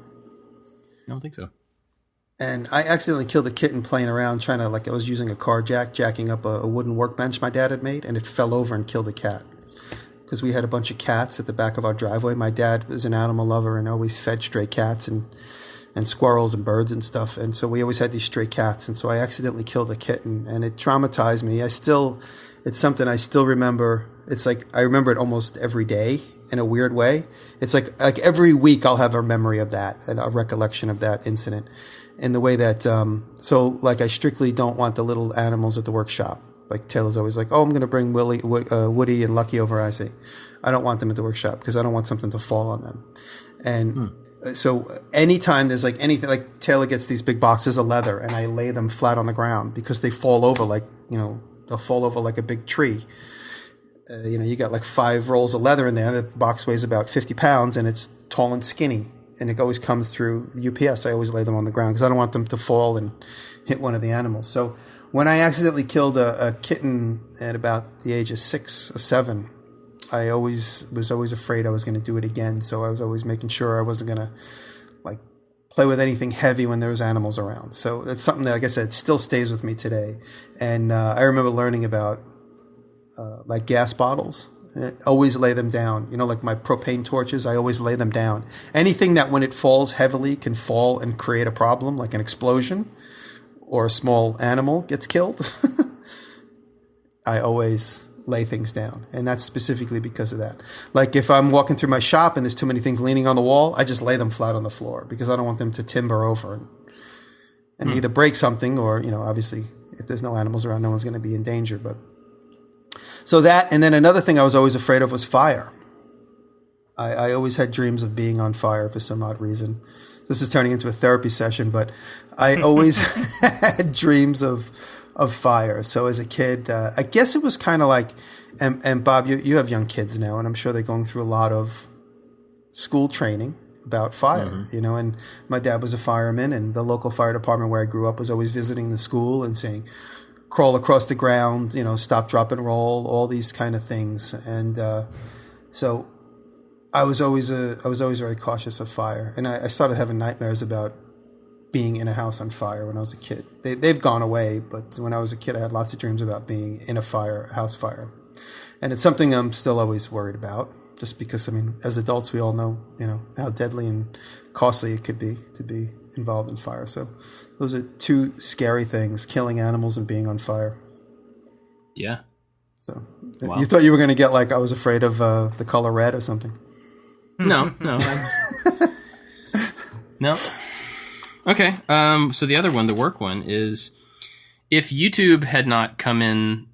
I don't think so. And I accidentally killed a kitten playing around, trying to, I was using a car jacking up a wooden workbench my dad had made, and it fell over and killed a cat. Because we had a bunch of cats at the back of our driveway. My dad was an animal lover and always fed stray cats and squirrels and birds and stuff. And so we always had these stray cats. And so I accidentally killed a kitten, and it traumatized me. It's something I still remember. It's like I remember it almost every day in a weird way. It's like every week I'll have a memory of that and a recollection of that incident. In the way that, I strictly don't want the little animals at the workshop. Like Taylor's always like, oh, I'm going to bring Woody and Lucky over. I say, I don't want them at the workshop because I don't want something to fall on them. And so anytime there's anything, like Taylor gets these big boxes of leather and I lay them flat on the ground because they fall over they'll fall over like a big tree. You got 5 rolls of leather in there. The box weighs about 50 pounds and it's tall and skinny. And it always comes through UPS. I always lay them on the ground because I don't want them to fall and hit one of the animals. So when I accidentally killed a kitten at about the age of 6 or 7, I was always afraid I was going to do it again. So I was always making sure I wasn't going to play with anything heavy when there was animals around. So that's something that, like I said, still stays with me today. And I remember learning about gas bottles. Always lay them down. Like my propane torches, I always lay them down. Anything that when it falls heavily can fall and create a problem, like an explosion or a small animal gets killed, I always lay things down. And that's specifically because of that. Like if I'm walking through my shop and there's too many things leaning on the wall, I just lay them flat on the floor because I don't want them to timber over and either break something or, obviously if there's no animals around, no one's going to be in danger. But so that, and then another thing I was always afraid of was fire. I always had dreams of being on fire for some odd reason. This is turning into a therapy session, but I always had dreams of fire. So as a kid, I guess it was kind of like, and Bob, you have young kids now, and I'm sure they're going through a lot of school training about fire, and my dad was a fireman, and the local fire department where I grew up was always visiting the school and saying, crawl across the ground, stop, drop, and roll, all these kind of things. And so I was always very cautious of fire. And I started having nightmares about being in a house on fire when I was a kid. They've gone away, but when I was a kid, I had lots of dreams about being in a house fire. And it's something I'm still always worried about, just because, as adults, we all know, how deadly and costly it could be to be involved in fire. So those are 2 scary things, killing animals and being on fire. Yeah. So wow. You thought you were going to get I was afraid of the color red or something. No. No. Okay. So the other one, the work one, is if YouTube had not come in.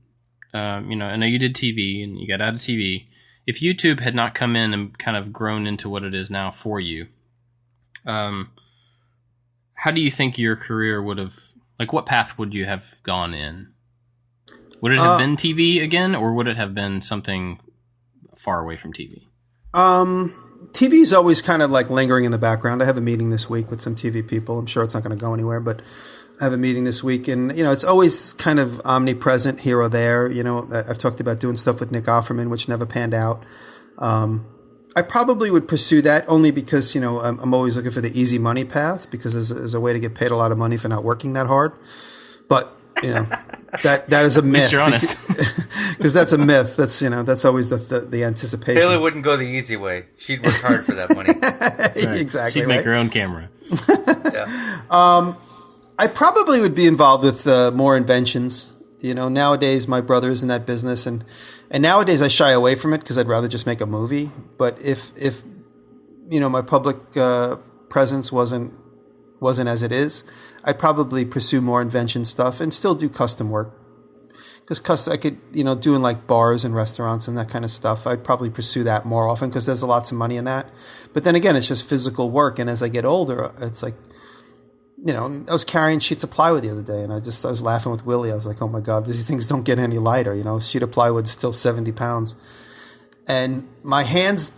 I know you did TV and you got out of TV. If YouTube had not come in and kind of grown into what it is now for you, how do you think your career would have? Like, what path would you have gone in? Would it have been TV again, or would it have been something far away from TV? TV is always kind of like lingering in the background. I have a meeting this week with some TV people. I'm sure it's not going to go anywhere, but I have a meeting this week, and it's always kind of omnipresent here or there. I've talked about doing stuff with Nick Offerman, which never panned out. I probably would pursue that only because I'm always looking for the easy money path, because there's a way to get paid a lot of money for not working that hard. But that is a myth. At least you're honest. Because that's a myth. That's always the anticipation. Taylor wouldn't go the easy way. She'd work hard for that money. Right. Exactly. She'd make her own camera. Yeah. I probably would be involved with more inventions. Nowadays my brother is in that business, and nowadays I shy away from it because I'd rather just make a movie. But if my public presence wasn't as it is, I'd probably pursue more invention stuff and still do custom work. Because I could, doing like bars and restaurants and that kind of stuff, I'd probably pursue that more often because there's lots of money in that. But then again, it's just physical work. And as I get older, it's like, I was carrying sheets of plywood the other day, and I was laughing with Willie. I was like, oh my God, these things don't get any lighter. A sheet of plywood's still 70 pounds. And my hands,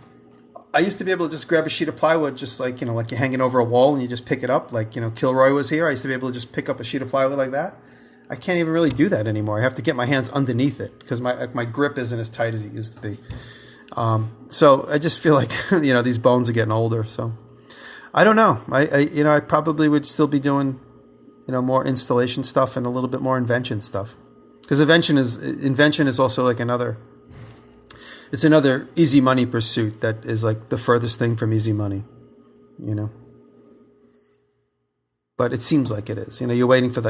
I used to be able to just grab a sheet of plywood, just like, like you're hanging over a wall and you just pick it up. Like, Kilroy was here. I used to be able to just pick up a sheet of plywood like that. I can't even really do that anymore. I have to get my hands underneath it because my grip isn't as tight as it used to be. So I just feel like, these bones are getting older. So I don't know. I probably would still be doing, more installation stuff and a little bit more invention stuff. Because invention is also like another easy money pursuit that is like the furthest thing from easy money, But it seems like it is. You're waiting for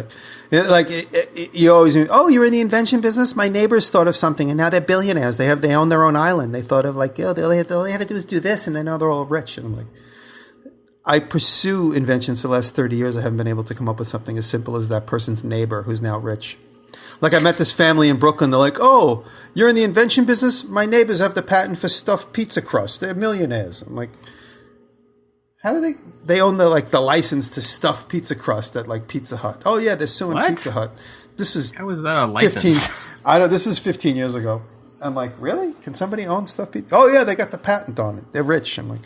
you always, oh, you're in the invention business? My neighbors thought of something, and now they're billionaires. They own their own island. They thought of like, all they had to do is do this, and then now they're all rich. And I'm like, I pursue inventions for the last 30 years. I haven't been able to come up with something as simple as that person's neighbor who's now rich. Like I met this family in Brooklyn. They're like, oh, you're in the invention business? My neighbors have the patent for stuffed pizza crust. They're millionaires. I'm like, how do they own the license to stuff pizza crust at like Pizza Hut. Oh yeah, they're suing What? Pizza Hut. How is that a license? This is 15 years ago. I'm like, really? Can somebody own stuffed pizza? Oh yeah, they got the patent on it. They're rich. I'm like,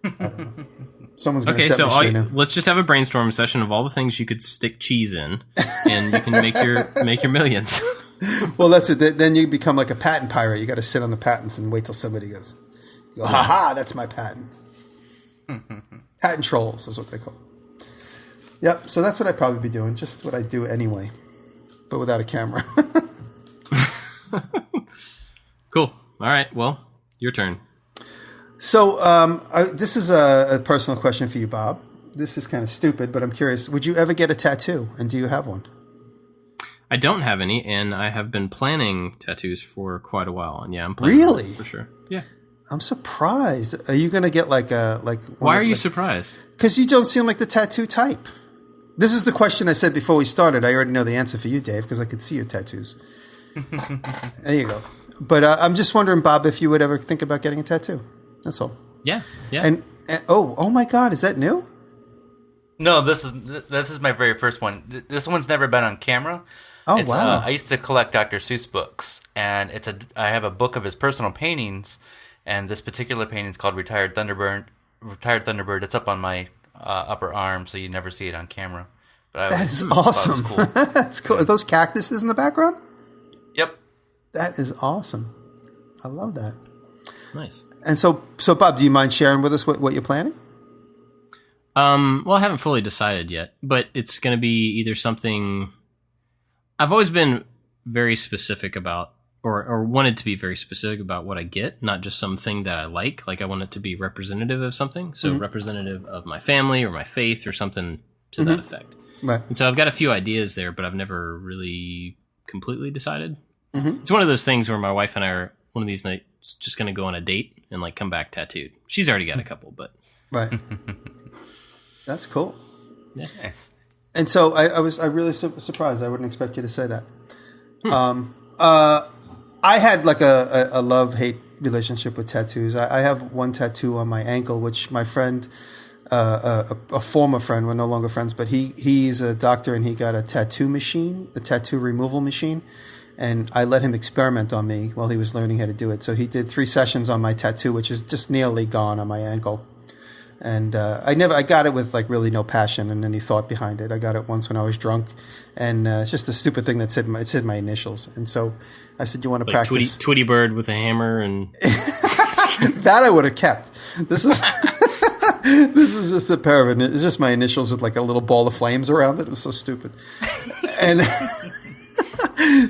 I don't know. Someone's going to set me straight now. Let's just have a brainstorm session of all the things you could stick cheese in, and you can make your millions. Well, that's it. Then you become like a patent pirate. You got to sit on the patents and wait till somebody goes, ha ha, that's my patent. Patent trolls is what they call it. Yep. So that's what I'd probably be doing. Just what I do anyway, but without a camera. Cool. All right. Well, your turn. So this is a personal question for you, Bob. This is kind of stupid, but I'm curious. Would you ever get a tattoo, and do you have one? I don't have any, and I have been planning tattoos for quite a while. And yeah, I'm planning really for sure. Yeah. I'm surprised. Are you going to get Why are you surprised? Because you don't seem like the tattoo type. This is the question I said before we started. I already know the answer for you, Dave, because I could see your tattoos. There you go. But I'm just wondering, Bob, if you would ever think about getting a tattoo. That's all. Yeah. And oh my God, is that new? No, this is my very first one. This one's never been on camera. Oh, wow. I used to collect Dr. Seuss books, and I have a book of his personal paintings, and this particular painting is called Retired Thunderbird. It's up on my upper arm, so you never see it on camera. But that is awesome. Cool. That's cool. Are those cactuses in the background? Yep. That is awesome. I love that. Nice. And so Bob, do you mind sharing with us what you're planning? Well, I haven't fully decided yet, but it's going to be either something I've always been very specific about, or wanted to be very specific about what I get, not just something that I like. Like I want it to be representative of something. So representative of my family or my faith or something to that effect. Right. And so I've got a few ideas there, but I've never really completely decided. It's one of those things where my wife and I are, one of these nights just going to go on a date and like come back tattooed. She's already got a couple, but Right. That's cool. yeah. Nice. And so I was really surprised. I wouldn't expect you to say that. I had like a love-hate relationship with tattoos. I have one tattoo on my ankle, which my friend, a former friend, we're no longer friends, but he's a doctor and he got a tattoo machine, a tattoo removal machine. And I let him experiment on me while he was learning how to do it. So he did 3 sessions on my tattoo, which is just nearly gone on my ankle. And I got it with like really no passion and any thought behind it. I got it once when I was drunk, and it's just a stupid thing that said my initials. And so I said, "You want to Like practice?" Tweety Bird with a hammer and That I would have kept. This is this is just a pair of it's just my initials with like a little ball of flames around it. It was so stupid. And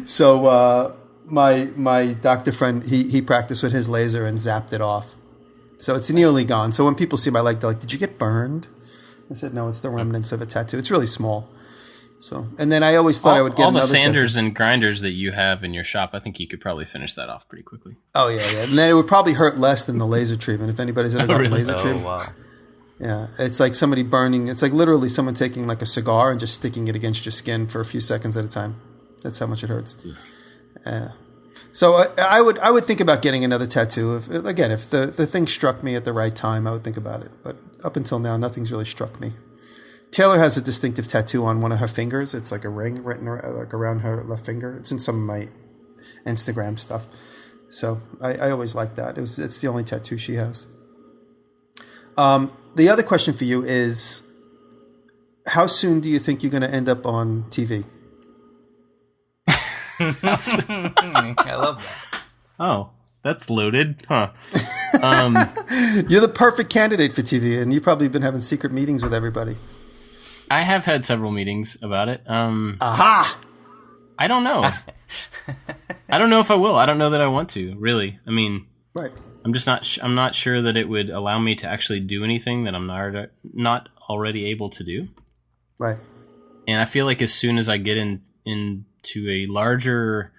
so my doctor friend he practiced with his laser and zapped it off. So it's nearly gone. So when people see my leg, they're like, "Did you get burned?" I said, "No, it's the remnants of a tattoo. It's really small." So, and then I always thought I would get all the another sanders tattoo. and grinders that you have in your shop. I think you could probably finish that off pretty quickly. Oh yeah. And then it would probably hurt less than the laser treatment if anybody's ever gotten really? laser Oh, treatment. wow. Yeah, it's like somebody burning. It's like literally someone taking like a cigar and just sticking it against your skin for a few seconds at a time. That's how much it hurts. So I would think about getting another tattoo. If the thing struck me at the right time, I would think about it. But up until now, nothing's really struck me. Taylor has a distinctive tattoo on one of her fingers. It's like a ring written like around her left finger. It's in some of my Instagram stuff. So I always like that. It's the only tattoo she has. The other question for you is, how soon do you think you're going to end up on TV? I love that. Oh, that's loaded, huh? You're the perfect candidate for TV, and you've probably been having secret meetings with everybody. I have had several meetings about it. Aha! I don't know. I don't know if I will. I don't know that I want to, really. I mean, Right. I'm just not. I'm not sure that it would allow me to actually do anything that I'm not already able to do. Right. And I feel like as soon as I get into a larger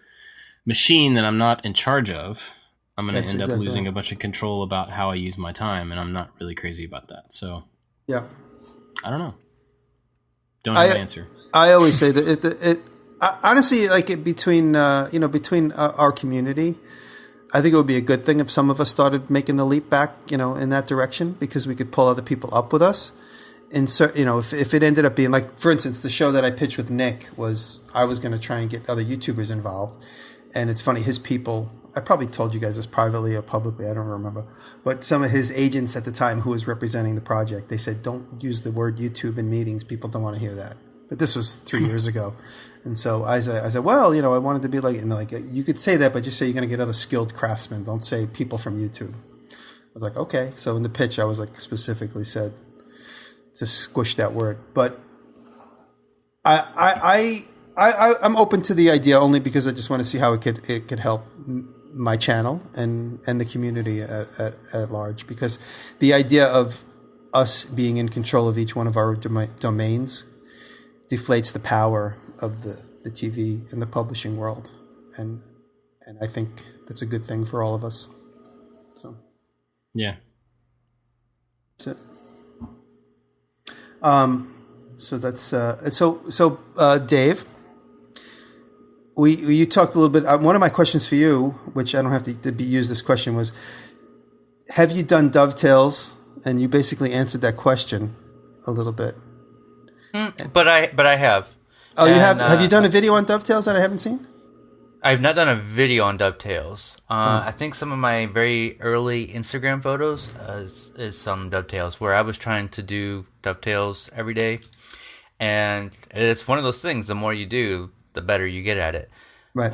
machine that I'm not in charge of, I'm going to end up losing a bunch of control about how I use my time, and I'm not really crazy about that. So, Yeah. I don't know. Don't have an answer. I always say that honestly, like between our community, I think it would be a good thing if some of us started making the leap back, in that direction, because we could pull other people up with us. And so, if it ended up being like, for instance, the show that I pitched with Nick was I was going to try and get other YouTubers involved. And it's funny, his people, I probably told you guys this privately or publicly, I don't remember. But some of his agents at the time who was representing the project, they said, don't use the word YouTube in meetings. People don't want to hear that. But this was 3 years ago. And so I said, well, I wanted to be like, and like, you could say that, but just say you're going to get other skilled craftsmen. Don't say people from YouTube. I was like, okay. So in the pitch, I was like specifically said to squish that word. But I'm open to the idea only because I just want to see how it could help my channel and the community at large. Because the idea of us being in control of each one of our domains deflates the power of the TV and the publishing world, and I think that's a good thing for all of us. So Yeah. that's it. So that's so Dave, you talked a little bit. One of my questions for you, which I don't have to use this question, was, have you done dovetails? And you basically answered that question a little bit. But I have. Oh, you have? Have you done a video on dovetails that I haven't seen? I've not done a video on dovetails. I think some of my very early Instagram photos is some dovetails where I was trying to do dovetails every day. And it's one of those things, the more you do, the better you get at it. Right.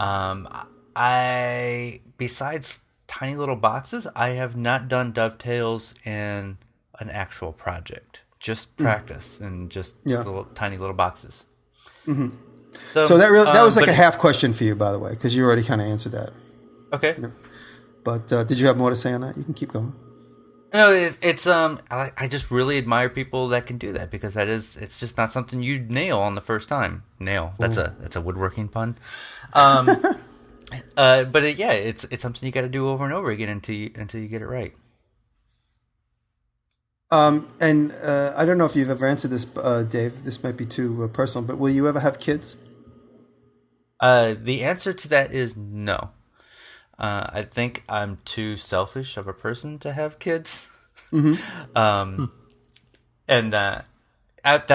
Besides tiny little boxes, I have not done dovetails in an actual project. Just practice and just tiny little boxes. Mm-hmm. So that was like a half question for you, by the way, because you already kind of answered that. Okay. But did you have more to say on that? You can keep going. No, it's I just really admire people that can do that, because it's just not something you nail on the first time. Nail. That's a woodworking pun. It's something you got to do over and over again until you get it right. I don't know if you've ever answered this, Dave. This might be too personal, but will you ever have kids? The answer to that is no. I think I'm too selfish of a person to have kids. Mm-hmm. And that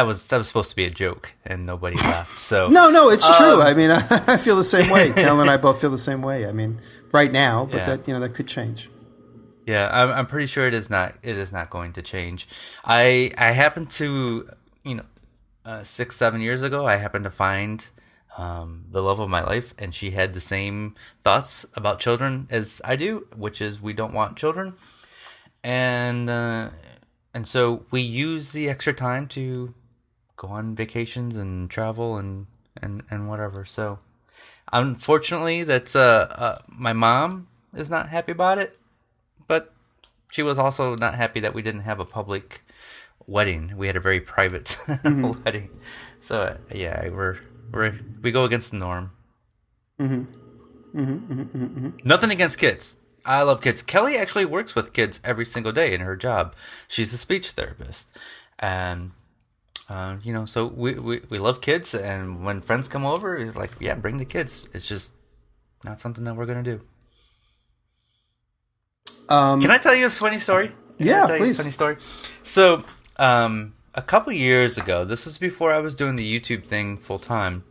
was supposed to be a joke, and nobody laughed. So no, it's true. I mean, I feel the same way. Taylor and I both feel the same way. I mean, right now, but that could change. Yeah, I'm pretty sure it is not. It is not going to change. I happened to 6-7 years ago, I happened to find the love of my life, and she had the same thoughts about children as I do, which is we don't want children, and so we use the extra time to go on vacations and travel and whatever. So unfortunately, that's my mom is not happy about it, but she was also not happy that we didn't have a public wedding. We had a very private wedding. So we go against the norm. Nothing against kids. I love kids. Kelly actually works with kids every single day in her job. She's a speech therapist, and so we love kids. And when friends come over, it's like, yeah, bring the kids. It's just not something that we're gonna do. Can I tell you a funny story? Yeah, please. Funny story. So, a couple years ago, this was before I was doing the YouTube thing full time.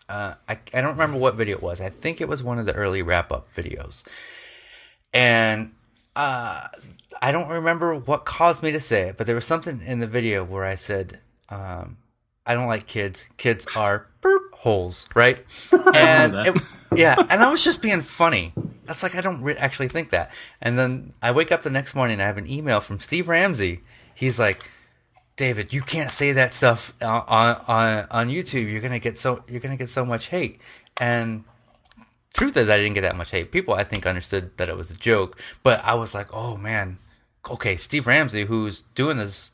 I don't remember what video it was. I think it was one of the early wrap up videos, and I don't remember what caused me to say it, but there was something in the video where I said, "I don't like kids. Kids are burp holes," right? And and I was just being funny. That's like, I don't actually think that. And then I wake up the next morning and I have an email from Steve Ramsey. He's like, "David, you can't say that stuff on YouTube. You're gonna get so much hate." And truth is, I didn't get that much hate. People, I think, understood that it was a joke. But I was like, oh man, okay, Steve Ramsey, who's doing this,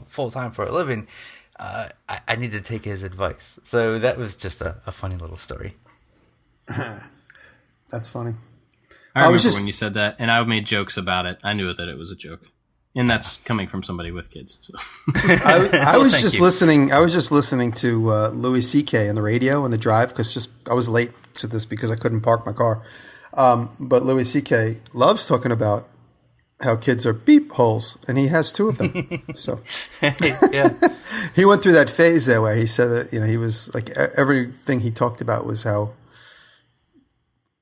full time for a living, I need to take his advice. So that was just a funny little story. That's funny. I remember when you said that, and I made jokes about it. I knew that it was a joke, and that's coming from somebody with kids. So. I was just listening. I was just listening to Louis C.K. on the radio on the drive because I was late to this because I couldn't park my car. But Louis C.K. loves talking about how kids are beep holes, and he has 2 of them. So he went through that phase there where he said that he was like everything he talked about was how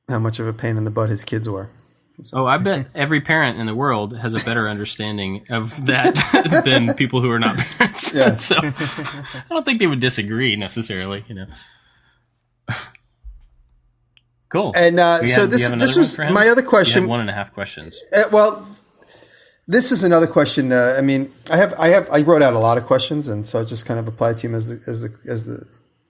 much of a pain in the butt his kids were. So. Oh, I bet every parent in the world has a better understanding of that than people who are not parents. Yeah. So I don't think they would disagree necessarily, Cool. And so this was my other question. You had 1.5 questions. Well, this is another question. I mean, I wrote out a lot of questions, and so I just kind of applied to him as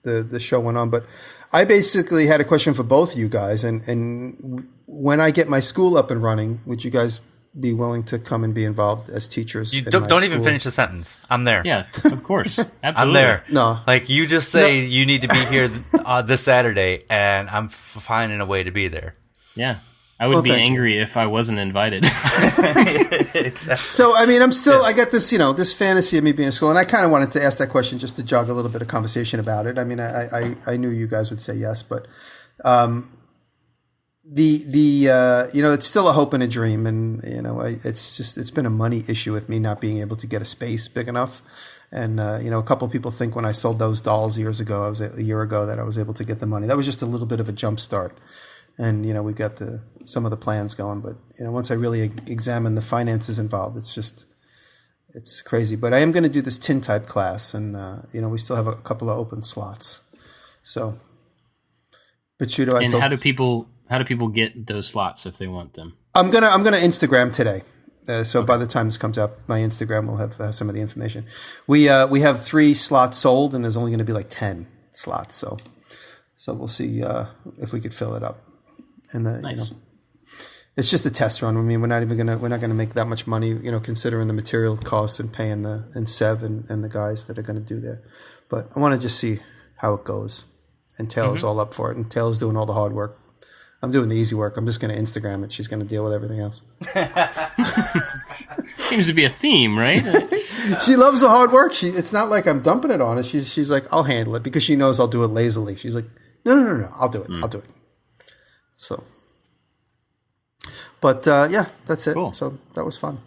the show went on. But I basically had a question for both of you guys, and when I get my school up and running, would you guys be willing to come and be involved as teachers? You don't even finish the sentence. I'm there. Yeah, of course. Absolutely. I'm there. No. Like, you just say you need to be here this Saturday, and I'm finding a way to be there. Yeah. I would be angry if I wasn't invited. Exactly. So, I mean, I got this, this fantasy of me being in school, and I kind of wanted to ask that question just to jog a little bit of conversation about it. I mean, I knew you guys would say yes, but it's still a hope and a dream, and it's been a money issue with me not being able to get a space big enough. And a couple of people think when I sold those dolls a year ago that I was able to get the money. That was just a little bit of a jump start. And, we got some of the plans going. But, once I really examine the finances involved, it's crazy. But I am going to do this tin type class. And, we still have a couple of open slots. So, Picciuto, how do people get those slots if they want them? I'm gonna Instagram today. So by the time this comes up, my Instagram will have some of the information. We have 3 slots sold, and there's only going to be like 10 slots. So we'll see if we could fill it up. And nice. It's just a test run. I mean, we're not gonna make that much money, considering the material costs and paying and Sev and the guys that are going to do there. But I want to just see how it goes. And Taylor's all up for it, and Taylor's doing all the hard work. I'm doing the easy work. I'm just going to Instagram it. She's going to deal with everything else. Seems to be a theme, right? She loves the hard work. It's not like I'm dumping it on her. She's like, I'll handle it because she knows I'll do it lazily. She's like, no. I'll do it. I'll do it. So, but yeah, that's it. Cool. So that was fun.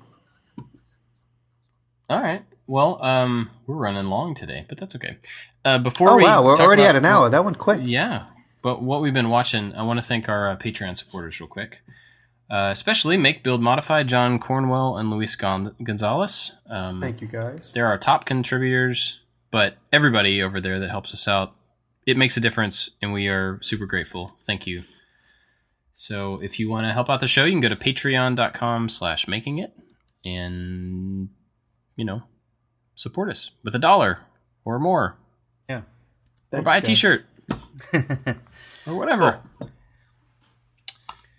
All right. Well, we're running long today, but that's okay. We're already at an hour. That went quick. Yeah. But what we've been watching, I want to thank our Patreon supporters real quick. Especially Make, Build, Modify, John Cornwell, and Luis Gonzalez. Thank you, guys. They're our top contributors, but everybody over there that helps us out, it makes a difference, and we are super grateful. Thank you. So if you want to help out the show, you can go to patreon.com/makingit and, support us with $1 or more. Yeah. Or buy a t-shirt. Or whatever. Cool.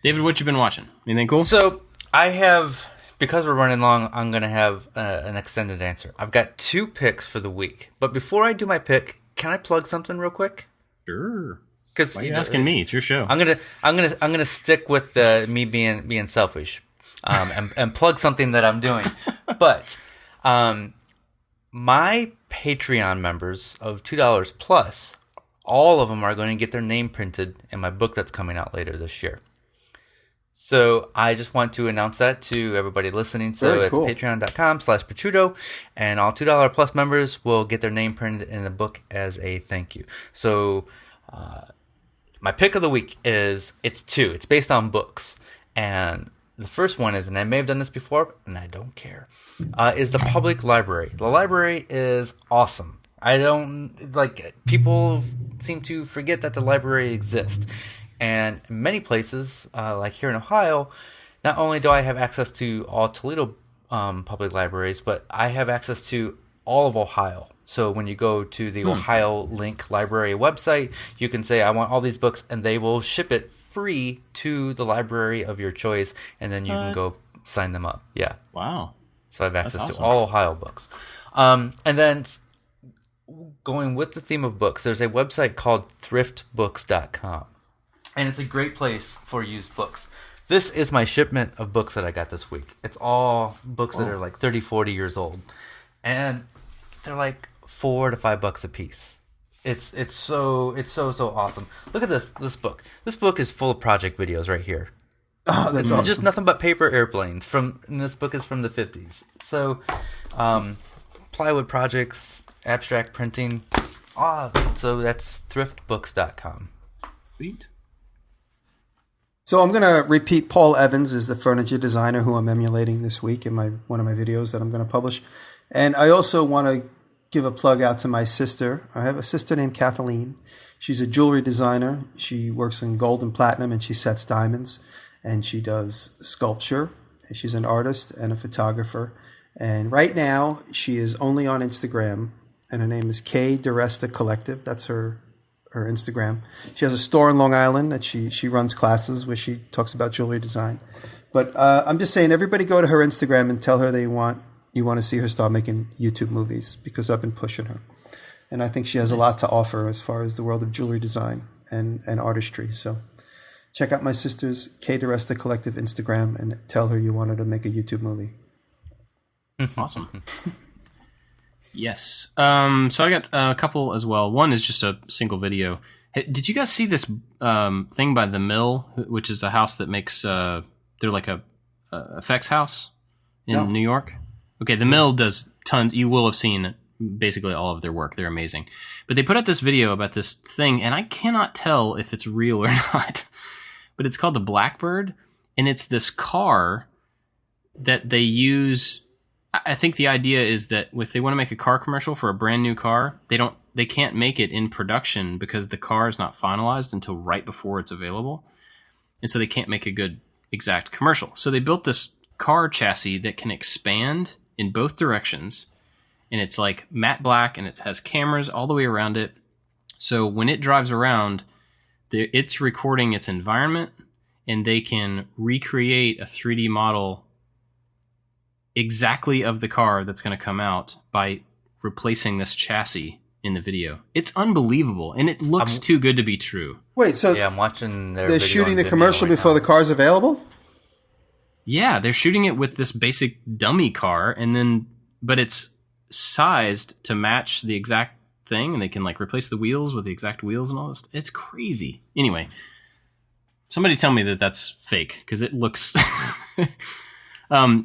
David, what you been watching? Anything cool? So I have, because we're running long, I'm going to have an extended answer. I've got 2 picks for the week. But before I do my pick, can I plug something real quick? Sure. Because why are you asking me? It's your show. I'm gonna stick with me being selfish, and plug something that I'm doing. But my Patreon members of $2 plus, all of them are going to get their name printed in my book that's coming out later this year. So I just want to announce that to everybody listening. So it's patreon.com/Picciuto, and all $2 plus members will get their name printed in the book as a thank you. So my pick of the week it's 2. It's based on books. And the first one is, and I may have done this before, and I don't care, is the public library. The library is awesome. People seem to forget that the library exists. And in many places, like here in Ohio, not only do I have access to all Toledo public libraries, but I have access to all of Ohio. So when you go to the Ohio Link Library website, you can say, I want all these books, and they will ship it free to the library of your choice, and then you can go sign them up. Yeah. Wow. So I have access to all Ohio books. And then going with the theme of books, there's a website called thriftbooks.com. And it's a great place for used books. This is my shipment of books that I got this week. It's all books that are like 30, 40 years old. And they're like $4 to $5 a piece. It's so awesome. Look at this book. This book is full of project videos right here. Oh, that's awesome. Just nothing but paper airplanes. And this book is from the 50s. So, plywood projects, abstract printing. So that's thriftbooks.com. Sweet. So I'm going to repeat. Paul Evans is the furniture designer who I'm emulating this week in one of my videos that I'm going to publish. And I also want to give a plug out to my sister. I have a sister named Kathleen. She's a jewelry designer. She works in gold and platinum, and she sets diamonds, and she does sculpture. She's an artist and a photographer. And right now she is only on Instagram, and her name is K Diresta Collective. That's her Instagram. She has a store in Long Island that she runs classes where she talks about jewelry design. But I'm just saying, everybody go to her Instagram and tell her you want to see her start making YouTube movies, because I've been pushing her. And I think she has a lot to offer as far as the world of jewelry design and artistry. So check out my sister's K Diresta Collective Instagram and tell her you want her to make a YouTube movie. Awesome. Yes. So I got a couple as well. One is just a single video. Hey, did you guys see this thing by The Mill, which is a house that makes they're like a effects house in New York? Okay, The Mill does tons. You will have seen basically all of their work. They're amazing. But they put out this video about this thing, and I cannot tell if it's real or not. But it's called the Blackbird, and it's this car that they use. I think the idea is that if they want to make a car commercial for a brand new car, they can't make it in production because the car is not finalized until right before it's available. And so they can't make a good exact commercial. So they built this car chassis that can expand in both directions. And it's like matte black, and it has cameras all the way around it. So when it drives around, it's recording its environment, and they can recreate a 3D model exactly of the car that's going to come out by replacing this chassis in the video. It's unbelievable, and it looks too good to be true. Wait, so I'm watching their they're video shooting on the Vimeo commercial right before now. the car's available? Yeah, they're shooting it with this basic dummy car, but it's sized to match the exact thing, and they can like replace the wheels with the exact wheels and all this. It's crazy. Anyway, somebody tell me that that's fake, because it looks...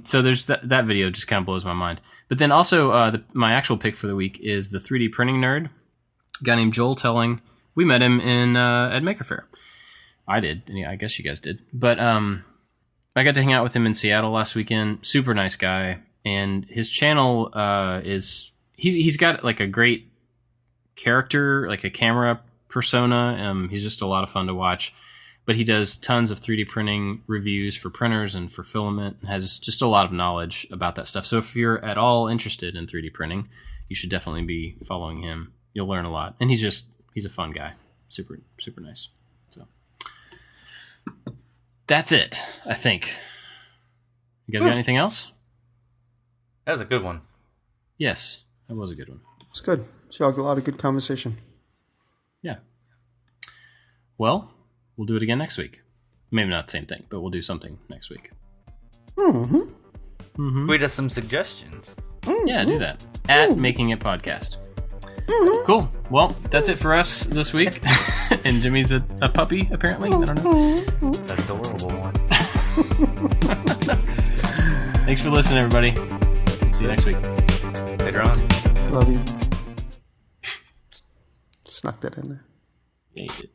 So there's that video just kind of blows my mind. But then also my actual pick for the week is the 3D printing nerd, a guy named Joel Telling. We met him at Maker Faire. I did. I guess you guys did. But I got to hang out with him in Seattle last weekend. Super nice guy. And his channel is... He's got like a great character, like a camera persona. He's just a lot of fun to watch. But he does tons of 3D printing reviews for printers and for filament, and has just a lot of knowledge about that stuff. So if you're at all interested in 3D printing, you should definitely be following him. You'll learn a lot. And he's a fun guy. Super, super nice. So that's it, I think. You guys got anything else? That was a good one. Yes, that was a good one. It's good. She had a lot of good conversation. Yeah. Well, we'll do it again next week. Maybe not the same thing, but we'll do something next week. Tweet us some suggestions. Yeah, do that. At Making It Podcast. Cool. Well, that's it for us this week. And Jimmy's a puppy, apparently. I don't know. Adorable one. Thanks for listening, everybody. See you next week. Later on. Love you. Snuck that in there. Yeah, you did.